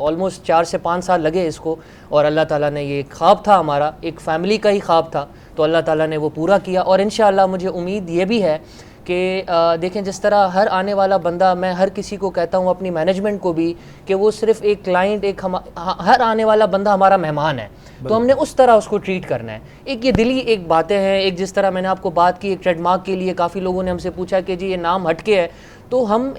ऑलमोस्ट 4 से 5 साल लगे इसको, और अल्लाह ताला ने, ये ख्वाब था हमारा, एक फ़ैमिली का ही ख्वाब था, तो अल्लाह ताला ने वो पूरा किया। और इंशाअल्लाह मुझे उम्मीद ये भी है कि देखें, जिस तरह हर आने वाला बंदा, मैं हर किसी को कहता हूँ, अपनी मैनेजमेंट को भी, कि वो सिर्फ एक क्लाइंट, एक हर आने वाला बंदा हमारा मेहमान है, तो हमने उस तरह उसको ट्रीट करना है। एक ये दिली एक बातें हैं, एक जिस तरह मैंने आपको बात की, एक ट्रेडमार्क के लिए काफ़ी लोगों ने हमसे पूछा कि जी ये नाम हटके है, तो हम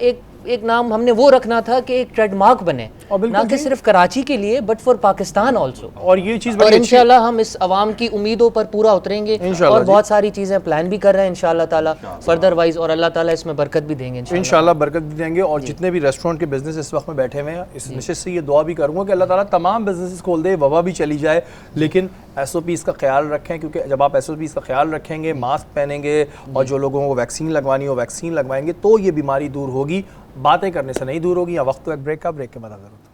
एक नाम हमने वो रखना था कि एक ट्रेडमार्क बने, ना कि सिर्फ कराची के लिए बट फॉर पाकिस्तान ऑल्सो। और ये चीज़, और इंशाल्लाह हम इस अवाम की उम्मीदों पर पूरा उतरेंगे, और बहुत सारी चीज़ें प्लान भी कर रहे हैं इंशाल्लाह ताला फर्दर वाइज, और अल्लाह ताला इसमें बरकत भी देंगे इंशाल्लाह बरकत भी देंगे। और जितने भी रेस्टोरेंट के बिजनेस इस वक्त में बैठे हुए हैं, इस नशिस्त से ये दुआ भी करूँगा कि अल्लाह ताला तमाम बिजनेस खोल दे, वबा भी चली जाए, लेकिन SOPs का ख्याल रखें, क्योंकि जब आप SOPs का ख्याल रखेंगे, मास्क पहनेंगे, और जो लोगों को वैक्सीन लगवानी हो वैक्सीन लगवाएंगे, तो ये बीमारी दूर होगी। बातें करने से नहीं दूर होगी। या वक्त तो एक ब्रेक का, ब्रेक के बाद जरूर।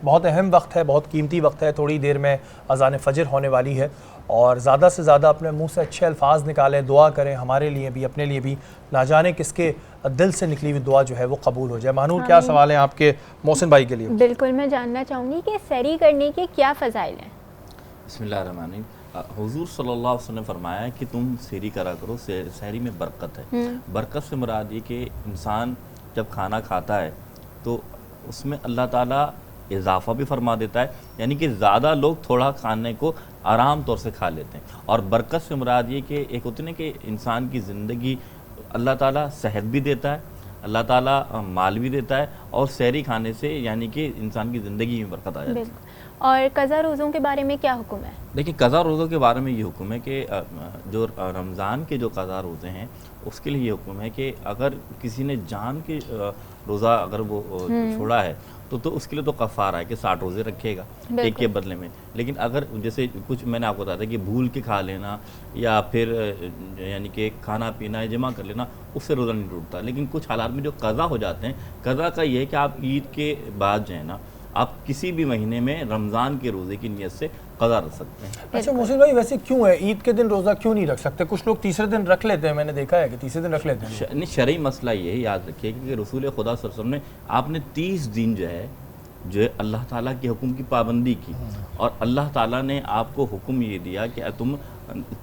बहुत अहम वक्त है, बहुत कीमती वक्त है। थोड़ी देर में अज़ान फ़जर होने वाली है और ज़्यादा से ज़्यादा अपने मुंह से अच्छे अल्फाज निकालें, दुआ करें हमारे लिए भी, अपने लिए भी। ना जाने किसके दिल से निकली हुई दुआ जो है वो कबूल हो जाए। महानूर, क्या सवाल है आपके मोहसिन भाई के लिए? बिल्कुल, मैं जानना चाहूँगी कि सहरी करने के क्या फ़ज़ाइल हैं। बिस्मिल्लाहिर्रहमानिर्रहीम। हुजूर सल्लल्लाहु अलैहि वसल्लम ने फरमाया कि तुम सहरी करा करो, सहरी में बरकत है। बरकत से मुराद ये कि इंसान जब खाना खाता है तो उसमें अल्लाह ताला इजाफा भी फरमा देता है, यानी कि ज़्यादा लोग थोड़ा खाने को आराम तौर से खा लेते हैं। और बरकत से मुराद ये कि एक होती है कि इंसान की ज़िंदगी अल्लाह ताला सेहत भी देता है, अल्लाह ताला माल भी देता है, और सहरी खाने से यानी कि इंसान की ज़िंदगी में बरकत आ जाती है। और कज़ा रोज़ों के बारे में क्या हुक्म है? देखिए, कज़ा रोज़ों के बारे में ये हुक्म है कि जो रमज़ान के जो कज़ा रोज़े हैं उसके लिए ये हुक्म है कि अगर किसी ने जान के रोज़ा अगर वो छोड़ा है तो उसके लिए तो कफ़ारा है कि 60 रोज़े रखेगा एक के बदले में। लेकिन अगर जैसे कुछ मैंने आपको बताया था कि भूल के खा लेना या फिर यानी कि खाना पीना जमा कर लेना, उससे रोज़ा नहीं टूटता। लेकिन कुछ हालात में जो कज़ा हो जाते हैं, कज़ा का ये है कि आप ईद के बाद जो है ना, आप किसी भी महीने में रमज़ान के रोज़े की नियत से कज़ा रख सकते हैं। अच्छा मोहसिन भाई, वैसे क्यों है ईद के दिन रोज़ा क्यों नहीं रख सकते? कुछ लोग तीसरे दिन रख लेते हैं, मैंने देखा है कि तीसरे दिन रख लेते हैं। नहीं, शरई मसला ये है, याद रखिए कि रसूल खुदा सल्लल्लाहु अलैहि वसल्लम ने आपने 30 दिन जो है अल्लाह ताला के हुक्म की पाबंदी की, और अल्लाह ताला ने आपको हुक्म ये दिया कि तुम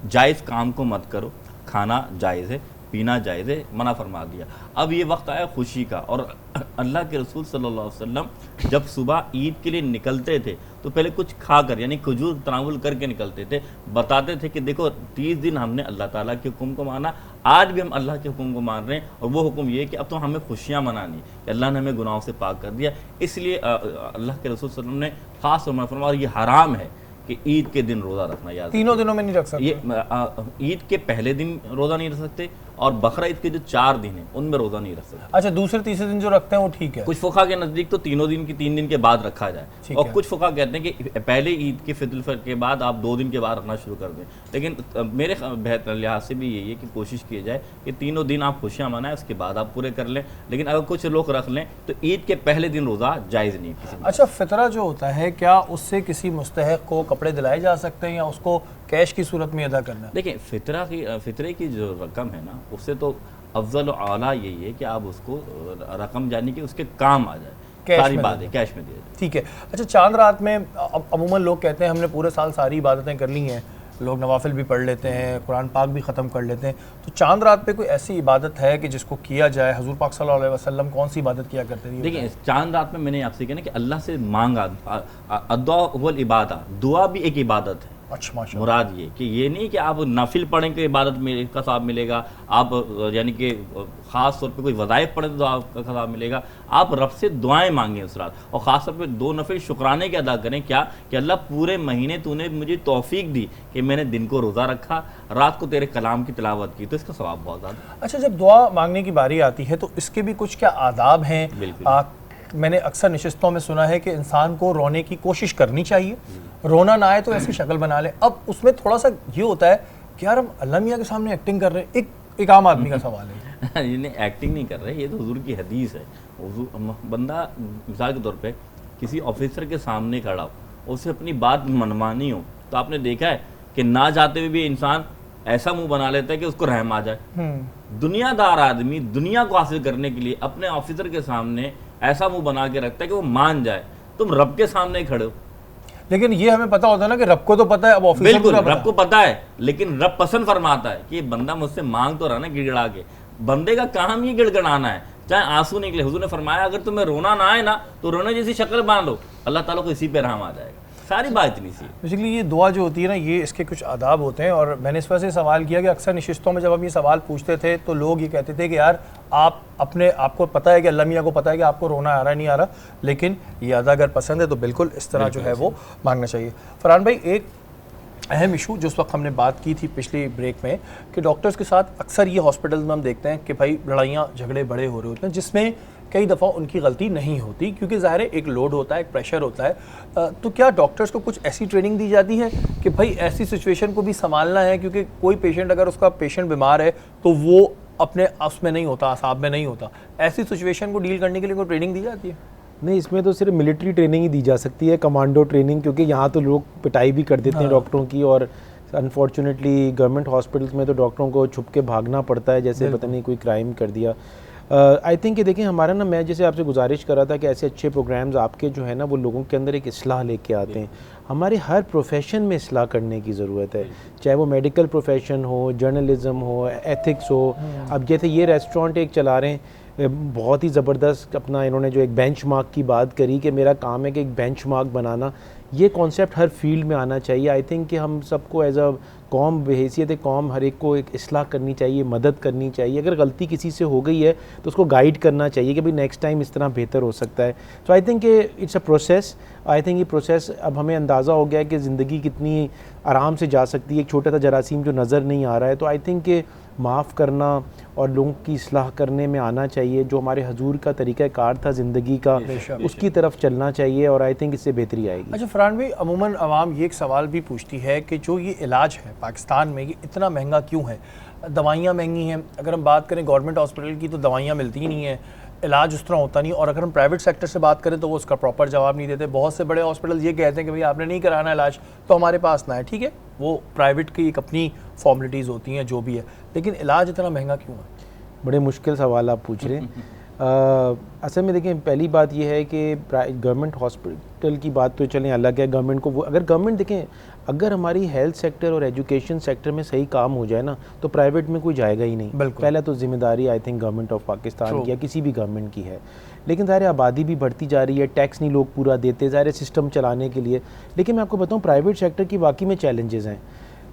जायज़ काम को मत करो, खाना जायज़ है, पीना जायज़ है, मना फरमा दिया। अब ये वक्त आया खुशी का, और अल्लाह के रसूल सल्लल्लाहु अलैहि वसल्लम जब सुबह ईद के लिए निकलते थे तो पहले कुछ खा कर यानी खजूर तनावुल करके निकलते थे। बताते थे कि देखो 30 दिन हमने अल्लाह ताला के हुक्म को माना, आज भी हम अल्लाह के हुक्म को मान रहे हैं, और वो हुक्म ये है कि अब तो हमें खुशियाँ मनानी कि अल्लाह ने हमें गुनाहों से पाक कर दिया। इसलिए अल्लाह के रसूल सल्लल्लाहु अलैहि वसल्लम ने ख़ास फरमाया, और ये हराम है कि ईद के दिन रोज़ा रखना। याद तीनों दिनों में नहीं रख सकते। ये ईद के पहले दिन रोज़ा नहीं रख सकते, और बकरा ईद के जो 4 दिन हैं उनमें रोज़ा नहीं रख सकते। अच्छा, दूसरे तीसरे दिन जो रखते हैं वो ठीक है। कुछ फुक़हा के नज़दीक तो 3 दिन के बाद रखा जाए, और कुछ फुक़हा कहते हैं कि पहले ईद के फितर के बाद आप 2 दिन के बाद रखना शुरू कर दें। लेकिन मेरे बेहतर लिहाज से भी यही है कि कोशिश की जाए कि तीनों दिन आप खुशियाँ मनाएं, उसके बाद आप पूरे कर लें। लेकिन अगर कुछ लोग रख लें तो ईद के पहले दिन रोज़ा जायज़ नहीं किसी। अच्छा, फितरा जो होता है, क्या उससे किसी मुस्तहक़ को कपड़े दिलाए जा सकते हैं या उसको कैश की सूरत में अदा करना है? देखिए, फितरे की जो रकम है ना, उससे तो अफजल आला यही है कि आप उसको रकम जानी कि उसके काम आ जाए, सारी बातें कैश में दिया जाए। ठीक है। अच्छा, चांद रात में अमूमन लोग कहते हैं हमने पूरे साल सारी इबादतें कर ली हैं, लोग नवाफिल भी पढ़ लेते हैं, कुरान पाक भी ख़त्म कर लेते हैं, तो चांद रात पे कोई ऐसी इबादत है कि जिसको किया जाए? हुजूर पाक सल्लल्लाहु अलैहि वसल्लम कौन सी इबादत किया करते थे? देखिए, चांद रात में मैंने आपसे कहना कि अल्लाह से मांगा, अद्दुआ वल इबादा, दुआ भी एक इबादत है। अच्छा, माशाअल्लाह। मुराद ये कि ये नहीं कि आप नफिल पढ़ें कि इबादत में का सवाब मिलेगा, आप यानी कि ख़ास तौर पे कोई वज़ाइफ पढ़ें तो आपका सवाब मिलेगा। आप रब से दुआएं मांगें उस रात, और ख़ास तौर पे 2 नफिल शुक्राने के अदा करें। क्या कि अल्लाह पूरे महीने तूने मुझे तौफीक दी कि मैंने दिन को रोज़ा रखा, रात को तेरे कलाम की तिलावत की, तो इसका सवाब बहुत ज़्यादा। अच्छा, जब दुआ मांगने की बारी आती है तो इसके भी कुछ क्या आदाब हैं? बिल्कुल। मैंने अक्सर नशिस्तों में सुना है कि इंसान को रोने की कोशिश करनी चाहिए, रोना ना आए तो ऐसी शक्ल बना ले। अब उसमें थोड़ा सा ये होता है कि यार हम अल्लाह मियाँ के सामने एक्टिंग कर रहे हैं, एक आम आदमी का सवाल है। ये एक्टिंग नहीं कर रहे, ये तो हुजूर की हदीस है। बंदा मिसाल के तौर पे किसी ऑफिसर के सामने खड़ा हो, उसे अपनी बात मनमानी हो, तो आपने देखा है कि ना चाहते हुए भी इंसान ऐसा मुंह बना लेता है कि उसको रहम आ जाए। दुनियादार आदमी दुनिया को हासिल करने के लिए अपने ऑफिसर के सामने ऐसा मुंह बना के रखता है कि वो मान जाए। तुम रब के सामने खड़े हो। लेकिन ये हमें पता होता है ना कि रब को तो पता है, अब ऑफिसर बिल्कुल रब को पता है, लेकिन रब पसंद फरमाता है कि ये बंदा मुझसे मांग तो रहा ना गिड़गिड़ा के। बंदे का काम ही गिड़गिड़ाना है, चाहे आंसू निकले। हुजूर ने फरमाया अगर तुम्हें रोना ना आए ना तो रोने जैसी शक्ल बांध लो, अल्लाह ताला को इसी पे रहम आ जाएगा। सारी बात इतनी सी है। बेसिकली ये दुआ जो होती है ना, ये इसके कुछ आदाब होते हैं। और मैंने इस वजह से सवाल किया कि अक्सर नशिस्तों में जब हम ये सवाल पूछते थे तो लोग ये कहते थे कि यार आप अपने आपको पता है कि अल्लाह मियाँ को पता है कि आपको रोना आ रहा है नहीं आ रहा, लेकिन ये अदा अगर पसंद है तो बिल्कुल इस तरह जो है वो मांगना चाहिए। फरहान भाई, एक अहम इशू जो उस वक्त हमने बात की थी पिछली ब्रेक में कि डॉक्टर्स के साथ अक्सर ये हॉस्पिटल्स में हम देखते हैं कि भाई लड़ाइयाँ झगड़े बड़े हो रहे होते हैं, जिसमें कई दफ़ा उनकी गलती नहीं होती क्योंकि ज़ाहिर है एक लोड होता है, एक प्रेशर होता है। तो क्या डॉक्टर्स को कुछ ऐसी ट्रेनिंग दी जाती है कि भाई ऐसी सिचुएशन को भी संभालना है? क्योंकि कोई पेशेंट अगर उसका पेशेंट बीमार है तो वो अपने उसमें नहीं होता, असाब में नहीं होता, ऐसी सिचुएशन को डील करने के लिए कोई ट्रेनिंग दी जाती है? नहीं, इसमें तो सिर्फ मिलिट्री ट्रेनिंग ही दी जा सकती है, कमांडो ट्रेनिंग, क्योंकि यहाँ तो लोग पिटाई भी कर देते हैं डॉक्टरों की, और अनफॉर्चुनेटली गवर्नमेंट हॉस्पिटल्स में तो डॉक्टरों को छुप के भागना पड़ता है जैसे पता नहीं कोई क्राइम कर दिया। आई थिंक कि देखें हमारा ना, मैं जैसे आपसे गुजारिश कर रहा था कि ऐसे अच्छे प्रोग्राम्स आपके जो है ना वो लोगों के अंदर एक इस्लाह लेके आते हैं। हमारे हर प्रोफेशन में इस्लाह करने की ज़रूरत है, चाहे वो मेडिकल प्रोफेशन हो, जर्नलिज्म हो, एथिक्स हो। अब जैसे ये रेस्टोरेंट एक चला रहे हैं, बहुत ही ज़बरदस्त अपना इन्होंने जो एक बेंचमार्क की बात करी कि मेरा काम है कि एक बेंचमार्क बनाना, ये कॉन्सेप्ट हर फील्ड में आना चाहिए। आई थिंक कि हम सबको एज अ कौम, बहैसियत कौम, हर एक को एक इस्लाह करनी चाहिए, मदद करनी चाहिए। अगर गलती किसी से हो गई है तो उसको गाइड करना चाहिए कि भाई नेक्स्ट टाइम इस तरह बेहतर हो सकता है। So I think it's a process. I think ये प्रोसेस, अब हमें अंदाज़ा हो गया है कि ज़िंदगी कितनी आराम से जा सकती है, एक छोटा सा जरासीम जो नज़र नहीं आ रहा है। तो आई थिंक कि माफ़ करना और लोगों की इस्लाह करने में आना चाहिए, जो हमारे हजूर का तरीक़ाकार था ज़िंदगी का, उसकी तरफ चलना चाहिए, और आई थिंक इससे बेहतरी आएगी। अच्छा फरहान भाई, अमूमन आवाम ये एक सवाल भी पूछती है कि जो ये इलाज है पाकिस्तान में, ये इतना महंगा क्यों है? दवाइयाँ महंगी हैं, अगर हम बात करें गवर्नमेंट हॉस्पिटल की तो दवाइयाँ मिलती ही नहीं हैं, इलाज उस तरह होता नहीं, और अगर हम प्राइवेट सेक्टर से बात करें तो वो उसका प्रॉपर जवाब नहीं देते। बहुत से बड़े हॉस्पिटल ये कहते हैं कि भाई आपने नहीं कराना इलाज तो हमारे पास ना है, ठीक है, वो प्राइवेट की एक अपनी फॉर्मेलिटीज़ होती हैं जो भी है, लेकिन इलाज इतना महंगा क्यों है? बड़े मुश्किल सवाल आप पूछ रहे हैं। असल में देखें, पहली बात यह है कि गवर्नमेंट हॉस्पिटल की बात तो चलें अलग है, गवर्नमेंट को वो, अगर गवर्नमेंट देखें, अगर हमारी हेल्थ सेक्टर और एजुकेशन सेक्टर में सही काम हो जाए ना तो प्राइवेट में कोई जाएगा ही नहीं। पहला तो जिम्मेदारी I think government of Pakistan की या किसी भी गवर्नमेंट की है। लेकिन ज़ाहिर आबादी भी बढ़ती जा रही है, टैक्स नहीं लोग पूरा देते ज़ाहिर सिस्टम चलाने के लिए। लेकिन मैं आपको बताऊँ प्राइवेट सेक्टर की वाकई में चैलेंजेस हैं।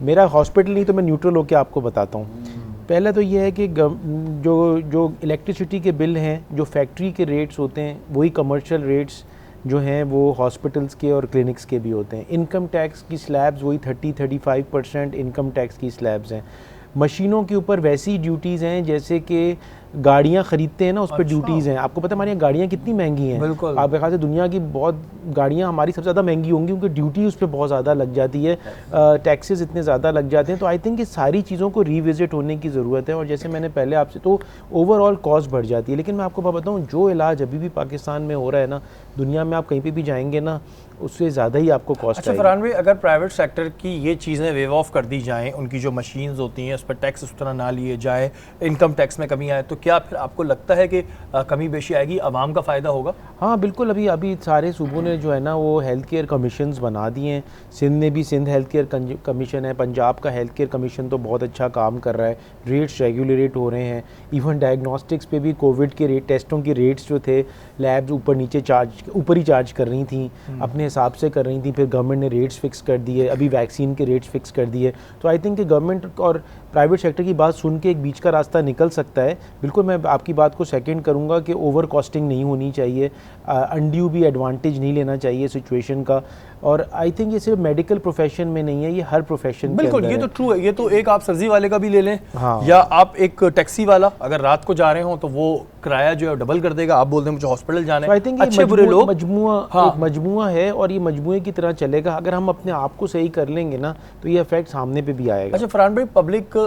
मेरा हॉस्पिटल नहीं तो मैं न्यूट्रल होकर आपको बताता हूँ। पहला तो ये है कि जो इलेक्ट्रिसिटी के बिल हैं, जो फैक्ट्री के रेट्स होते हैं, वही कमर्शियल रेट्स जो हैं वो हॉस्पिटल्स के और क्लिनिक्स के भी होते हैं। इनकम टैक्स की स्लैब्स वही 30-35% इनकम टैक्स की स्लैब्स हैं। मशीनों के ऊपर वैसी ड्यूटीज़ हैं जैसे कि गाड़ियाँ ख़रीदते हैं ना, उस पर ड्यूटीज़ हैं। आपको पता है हमारे यहाँ गाड़ियाँ कितनी महंगी हैं? बिल्कुल। आपके ख्याल से दुनिया की बहुत गाड़ियाँ हमारी सबसे ज़्यादा महंगी होंगी क्योंकि ड्यूटी उस पर बहुत ज़्यादा लग जाती है, टैक्सेस इतने ज़्यादा लग जाते हैं। तो आई थिंक ये सारी चीज़ों को रिविज़िट होने की ज़रूरत है, और जैसे मैंने पहले आपसे, तो ओवरऑल कॉस्ट बढ़ जाती है। लेकिन मैं आपको बताऊँ, जो इलाज अभी भी पाकिस्तान में हो रहा है ना, दुनिया में आप कहीं पर भी जाएंगे ना, उससे ज़्यादा ही आपको कॉस्ट। अच्छा फरहान भाई, अगर प्राइवेट सेक्टर की ये चीज़ें वेव ऑफ कर दी जाएँ, उनकी जो मशीन्स होती हैं उस पर टैक्स उस तरह ना लिए जाए, इनकम टैक्स में कमी आए, तो क्या फिर आपको लगता है कि कमी बेशी आएगी, आवाम का फ़ायदा होगा? हाँ बिल्कुल। अभी सारे सूबों ने जो है ना वो हेल्थ केयर कमीशंस बना दिए हैं। सिंध ने भी सिंध हेल्थ केयर कमीशन है, पंजाब का हेल्थ केयर कमीशन तो बहुत अच्छा काम कर रहा है, रेट्स रेगुलेट हो रहे हैं। इवन डायग्नोस्टिक्स पे भी कोविड के रेट, टेस्टों के रेट्स जो थे, लैब्स ऊपर ही चार्ज कर रही थी, अपने हिसाब से कर रही थी, फिर गवर्नमेंट ने रेट्स फिक्स कर दिए, अभी वैक्सीन के रेट्स फिक्स कर दिए। तो आई थिंक कि गवर्नमेंट और प्राइवेट सेक्टर की बात सुन के एक बीच का रास्ता निकल सकता है। बिल्कुल मैं आपकी बात को सेकंड करूंगा कि ओवर कॉस्टिंग नहीं होनी चाहिए, अनड्यू भी एडवांटेज नहीं लेना चाहिए सिचुएशन का। और आई थिंक ये सिर्फ मेडिकल प्रोफेशन में नहीं है, ये हर प्रोफेशन के अंदर ये तो ट्रू है। ये तो एक आप सब्जी वाले का भी ले लें, हाँ। या आप एक टैक्सी वाला अगर रात को जा रहे हो तो वो किराया जो है डबल कर देगा, आप बोल दें मुझे हॉस्पिटल जाना है। आई थिंक अच्छे बुरे लोग मजमुआ है और ये मजमुए की तरह चलेगा। अगर हम अपने आप को सही कर लेंगे ना तो ये इफेक्ट सामने पे भी आएगा। अच्छा फरहान भाई, पब्लिक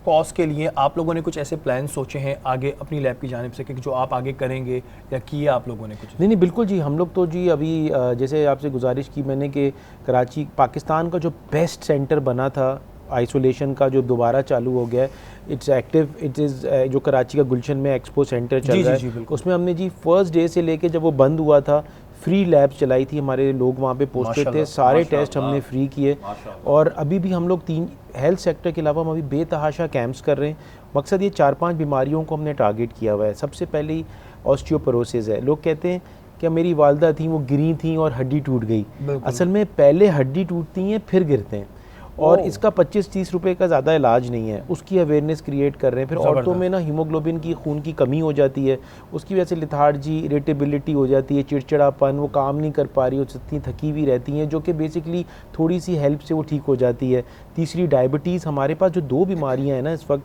कॉज के लिए आप लोगों ने कुछ ऐसे प्लान सोचे हैं आगे अपनी लैब की जानिब से कि जो आप आगे करेंगे या किए आप लोगों ने कुछ? नहीं बिल्कुल जी, हम लोग तो जी अभी जैसे आपसे गुजारिश की मैंने कि कराची पाकिस्तान का जो बेस्ट सेंटर बना था आइसोलेशन का, जो दोबारा चालू हो गया है, इट्स एक्टिव, इट इज़ जो कराची का गुलशन में एक्सपो सेंटर चल रहा है, उसमें हमने जी फर्स्ट डे से लेके जब वो बंद हुआ था फ्री लैब्स चलाई थी, हमारे लोग वहाँ पे पोस्टेड थे, सारे टेस्ट हमने फ्री किए। और अभी भी हम लोग 3 हेल्थ सेक्टर के अलावा हम अभी बेतहाशा कैंप्स कर रहे हैं। मकसद ये 4-5 बीमारियों को हमने टारगेट किया हुआ है। सबसे पहले ऑस्टियोपोरोसिस है। लोग कहते हैं कि मेरी वालदा थी, वो गिरी थी और हड्डी टूट गई। असल में पहले हड्डी टूटती हैं फिर गिरते हैं, और इसका 25-30 रुपए का ज़्यादा इलाज नहीं है, उसकी अवेयरनेस क्रिएट कर रहे हैं। फिर औरतों में ना हीमोग्लोबिन की, खून की कमी हो जाती है, उसकी वजह से लिथार्जी, इरिटेबिलिटी हो जाती है, चिड़चिड़ापन, वो काम नहीं कर पा रही, वो इतनी थकी हुई रहती हैं, जो कि बेसिकली थोड़ी सी हेल्प से वो ठीक हो जाती है। तीसरी डायबिटीज़। हमारे पास जो 2 बीमारियाँ हैं ना इस वक्त,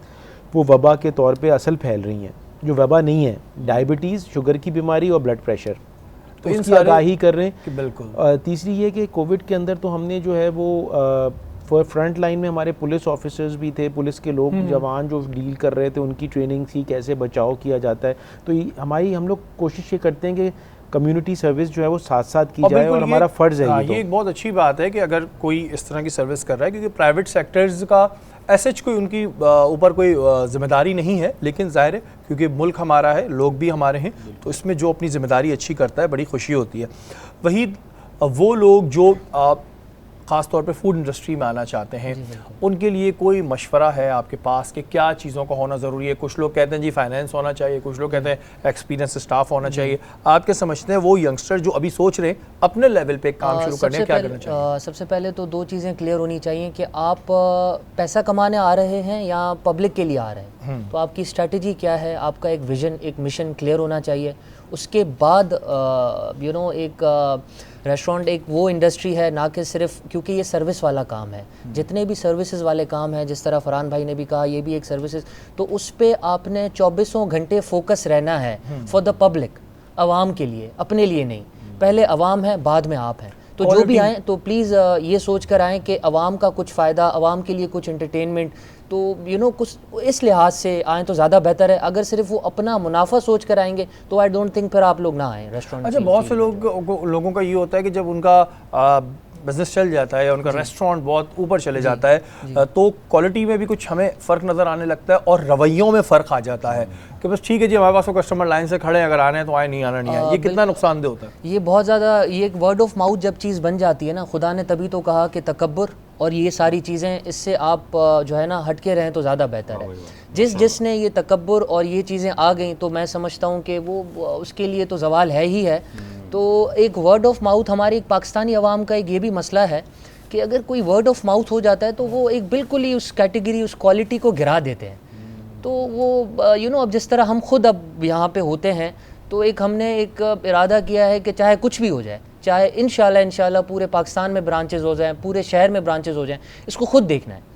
वो वबा के तौर पर असल फैल रही हैं। जो वबा नहीं है, डायबिटीज़, शुगर की बीमारी और ब्लड प्रेशर, तो इसकी आगाही कर रहे हैं। बिल्कुल। तीसरी ये कि कोविड के अंदर तो हमने जो है वो फ्रंट लाइन में हमारे पुलिस ऑफिसर्स भी थे, पुलिस के लोग जवान जो डील कर रहे थे, उनकी ट्रेनिंग थी कैसे बचाव किया जाता है। तो हम लोग कोशिश ये करते हैं कि कम्युनिटी सर्विस जो है वो साथ साथ की जाए बिल्कुल और हमारा फ़र्ज़ है हाँ, ये तो। ये एक बहुत अच्छी बात है कि अगर कोई इस तरह की सर्विस कर रहा है, क्योंकि प्राइवेट सेक्टर्स का ऐसे कोई उनकी ऊपर कोई जिम्मेदारी नहीं है, लेकिन जाहिर है क्योंकि मुल्क हमारा है, लोग भी हमारे हैं, तो इसमें जो अपनी जिम्मेदारी अच्छी करता है बड़ी खुशी होती है। वही वो लोग जो ख़ास तौर पे फूड इंडस्ट्री में आना चाहते हैं, उनके लिए कोई मशवरा है आपके पास कि क्या चीज़ों का होना ज़रूरी है? कुछ लोग कहते हैं जी फाइनेंस होना चाहिए, कुछ लोग कहते हैं एक्सपीरियंस स्टाफ होना चाहिए। आप क्या समझते हैं वो यंगस्टर जो अभी सोच रहे हैं अपने लेवल पे काम शुरू करने हैं, क्या करना चाहिए? सबसे पहले तो दो चीज़ें क्लियर होनी चाहिए कि आप पैसा कमाने आ रहे हैं या पब्लिक के लिए आ रहे हैं। तो आपकी स्ट्रैटेजी क्या है, आपका एक विजन, एक मिशन क्लियर होना चाहिए। उसके बाद एक रेस्टोरेंट एक वो इंडस्ट्री है ना कि सिर्फ, क्योंकि ये सर्विस वाला काम है, जितने भी सर्विसेज वाले काम हैं, जिस तरह फरहान भाई ने भी कहा ये भी एक सर्विसेज, तो उस पे आपने 24 घंटे फोकस रहना है फॉर द पब्लिक, आवाम के लिए, अपने लिए नहीं। पहले आवाम है, बाद में आप हैं। तो जो भी आएँ तो प्लीज़ ये सोच कर आएँ कि आवाम का कुछ फ़ायदा, आवाम के लिए कुछ एंटरटेनमेंट, तो कुछ इस लिहाज से आएँ तो ज़्यादा बेहतर है। अगर सिर्फ वो अपना मुनाफा सोच कर आएंगे तो आई डोंट थिंक फिर आप लोग ना आएँ रेस्टोरेंट। अच्छा, बहुत से लोगों का ये होता है कि जब उनका बिजनेस चल जाता है या उनका रेस्टोरेंट बहुत ऊपर चले जाता है तो क्वालिटी में भी कुछ हमें फ़र्क नज़र आने लगता है और रवैयों में फ़र्क आ जाता है कि बस ठीक है जी हमारे पास तो कस्टमर लाइन से खड़े हैं, अगर आने हैं तो आए, नहीं आना नहीं आए। ये कितना नुकसानदेह होता है? ये बहुत ज़्यादा, ये एक वर्ड ऑफ माउथ जब चीज़ बन जाती है ना, खुदा ने तभी तो कहा कि तकब्बुर और ये सारी चीज़ें, इससे आप जो है ना हटके रहें तो ज़्यादा बेहतर है। जिसने ये तकब्बुर और ये चीज़ें आ गई तो मैं समझता हूँ कि वो उसके लिए तो ज़वाल है ही है। तो एक वर्ड ऑफ माउथ, हमारी एक पाकिस्तानी अवाम का एक ये भी मसला है कि अगर कोई वर्ड ऑफ माउथ हो जाता है तो वो एक बिल्कुल ही उस कैटेगरी, उस क्वालिटी को गिरा देते हैं। तो वो अब जिस तरह हम खुद अब यहाँ पे होते हैं, तो एक हमने एक इरादा किया है कि चाहे कुछ भी हो जाए, चाहे इंशाल्लाह पूरे पाकिस्तान में ब्रांचेस हो जाएं, पूरे शहर में ब्रांचेस हो जाएं, इसको खुद देखना है।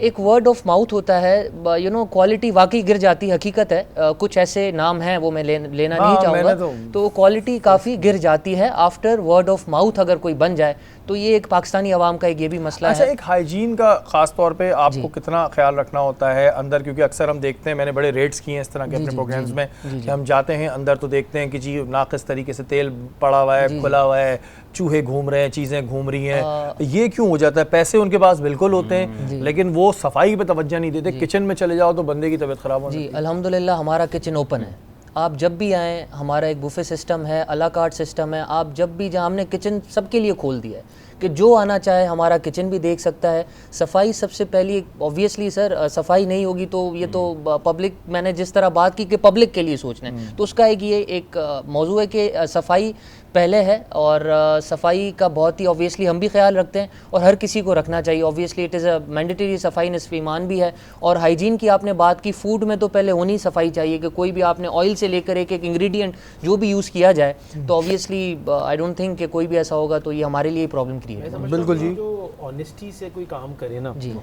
एक वर्ड ऑफ माउथ होता है, क्वालिटी वाकई गिर जाती, हकीकत है। कुछ ऐसे नाम हैं वो मैं लेना नहीं चाहूँगा, तो क्वालिटी काफ़ी गिर जाती है आफ्टर वर्ड ऑफ माउथ अगर कोई बन जाए। तो ये एक पाकिस्तानी अवाम का एक ये भी मसला है। अच्छा, एक हाइजीन का ख़ास तौर पे आपको कितना ख्याल रखना होता है अंदर? क्योंकि अक्सर हम देखते हैं, मैंने बड़े रेट्स किए हैं इस तरह के अपने प्रोग्राम्स में, कि हम जाते हैं अंदर तो देखते हैं कि जी नाक़िस तरीके से तेल पड़ा हुआ है, खुला हुआ है, चूहे घूम रहे हैं, चीज़ें घूम रही हैं। ये क्यों हो जाता है? पैसे उनके पास बिल्कुल होते हैं लेकिन वो सफाई पे तवज्जो नहीं देते। किचन में चले जाओ तो बंदे की तबीयत ख़राब हो जाती है। जी अल्हम्दुलिल्लाह हमारा किचन ओपन है, आप जब भी आएँ, हमारा एक बुफे सिस्टम है, अला कार्ट सिस्टम है। आप जब भी, जहाँ हमने किचन सबके लिए खोल दिया है कि जो आना चाहे हमारा किचन भी देख सकता है। सफाई सबसे पहली, ऑब्वियसली सर सफाई नहीं होगी तो ये तो पब्लिक, मैंने जिस तरह बात की कि पब्लिक के लिए सोचना है, तो उसका ये एक मौजू है कि सफाई पहले है। और सफाई का बहुत ही ऑब्वियसली हम भी ख्याल रखते हैं और हर किसी को रखना चाहिए। Obviously it is a mandatory, सफाई निस्फ ईमान भी है। और हाइजीन की आपने बात की, फूड में तो पहले होनी सफाई चाहिए कि कोई भी आपने ऑयल से लेकर एक इंग्रेडिएंट जो भी यूज़ किया जाए, तो ऑब्वियसली आई डोंट थिंक कि कोई भी ऐसा होगा तो ये हमारे लिए प्रॉब्लम क्रिएट है। बिल्कुल जी, जो ऑनेस्टी से कोई काम करे ना जी।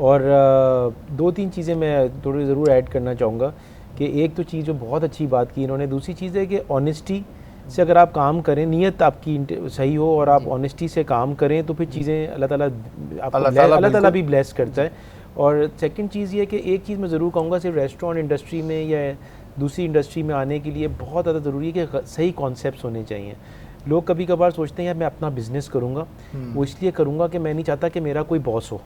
और 2-3 चीज़ें मैं थोड़ी ज़रूर ऐड करना चाहूँगा कि एक तो चीज़ जो बहुत अच्छी बात की इन्होंने, दूसरी चीज़ है कि ऑनेस्टी से अगर आप काम करें, नीयत आपकी सही हो और आप ऑनेस्टी से काम करें तो फिर चीज़ें अल्लाह ताला भी ब्लेस करता है। और सेकंड चीज़ ये है कि एक चीज़ मैं ज़रूर कहूँगा, सिर्फ रेस्टोरेंट इंडस्ट्री में या दूसरी इंडस्ट्री में आने के लिए बहुत ज़्यादा ज़रूरी है कि सही कॉन्सेप्ट्स होने चाहिए। लोग कभी कभार सोचते हैं यार मैं अपना बिज़नेस करूँगा, वो इसलिए करूँगा कि मैं नहीं चाहता कि मेरा कोई बॉस हो।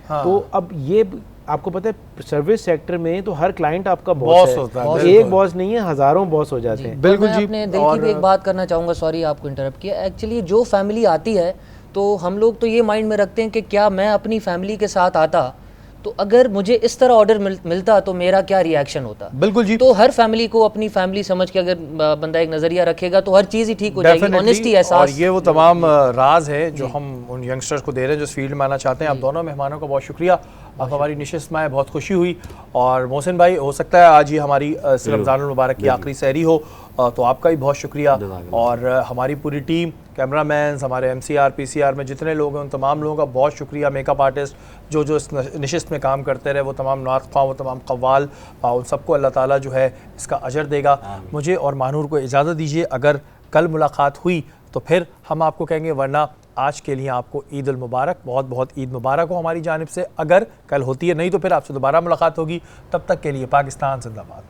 तो अब ये आपको पता है सर्विस सेक्टर में तो हर क्लाइंट आपका बॉस होता है, एक बॉस नहीं है, हज़ारों बॉस हो जाते हैं। बिल्कुल जी। अपने दिल की भी एक बात करना चाहूँगा, सॉरी आपको इंटरप्ट किया। एक्चुअली जो फैमिली आती है तो हम लोग तो ये माइंड में रखते हैं कि क्या मैं अपनी फैमिली के साथ आता तो अगर मुझे इस तरह ऑर्डर मिलता तो मेरा क्या रिएक्शन होता। बिल्कुल जी। तो हर फैमिली को अपनी फैमिली समझ के अगर बंदा एक नज़रिया रखेगा तो हर चीज़ ही ठीक हो जाएगी। ऑनेस्टी, एहसास, और ये वो तमाम राज है जो हम उन यंगस्टर्स को दे रहे हैं जो इस फील्ड में आना चाहते हैं। आप दोनों मेहमानों का बहुत शुक्रिया, आप हमारी नशिस्त में आए, बहुत खुशी हुई। और मोहसिन भाई, हो सकता है आज ये हमारी रमज़ानुल मुबारक की आखिरी सहरी हो, तो आपका भी बहुत शुक्रिया। और हमारी पूरी टीम, कैमरामैन, हमारे MCR PCR में जितने लोग हैं उन तमाम लोगों का बहुत शुक्रिया। मेकअप आर्टिस्ट जो इस नशिस्त में काम करते रहे, वो तमाम नात ख्वाह, वो तमाम कव्वाल, उन सबको अल्लाह ताला जो है इसका अजर देगा। मुझे और मानूर को इजाज़त दीजिए, अगर कल मुलाकात हुई तो फिर हम आपको कहेंगे, वरना आज के लिए आपको ईद उल मुबारक, बहुत बहुत ईद मुबारक हो हमारी जानिब से। अगर कल होती है, नहीं तो फिर आपसे दोबारा मुलाकात होगी। तब तक के लिए पाकिस्तान जिंदाबाद।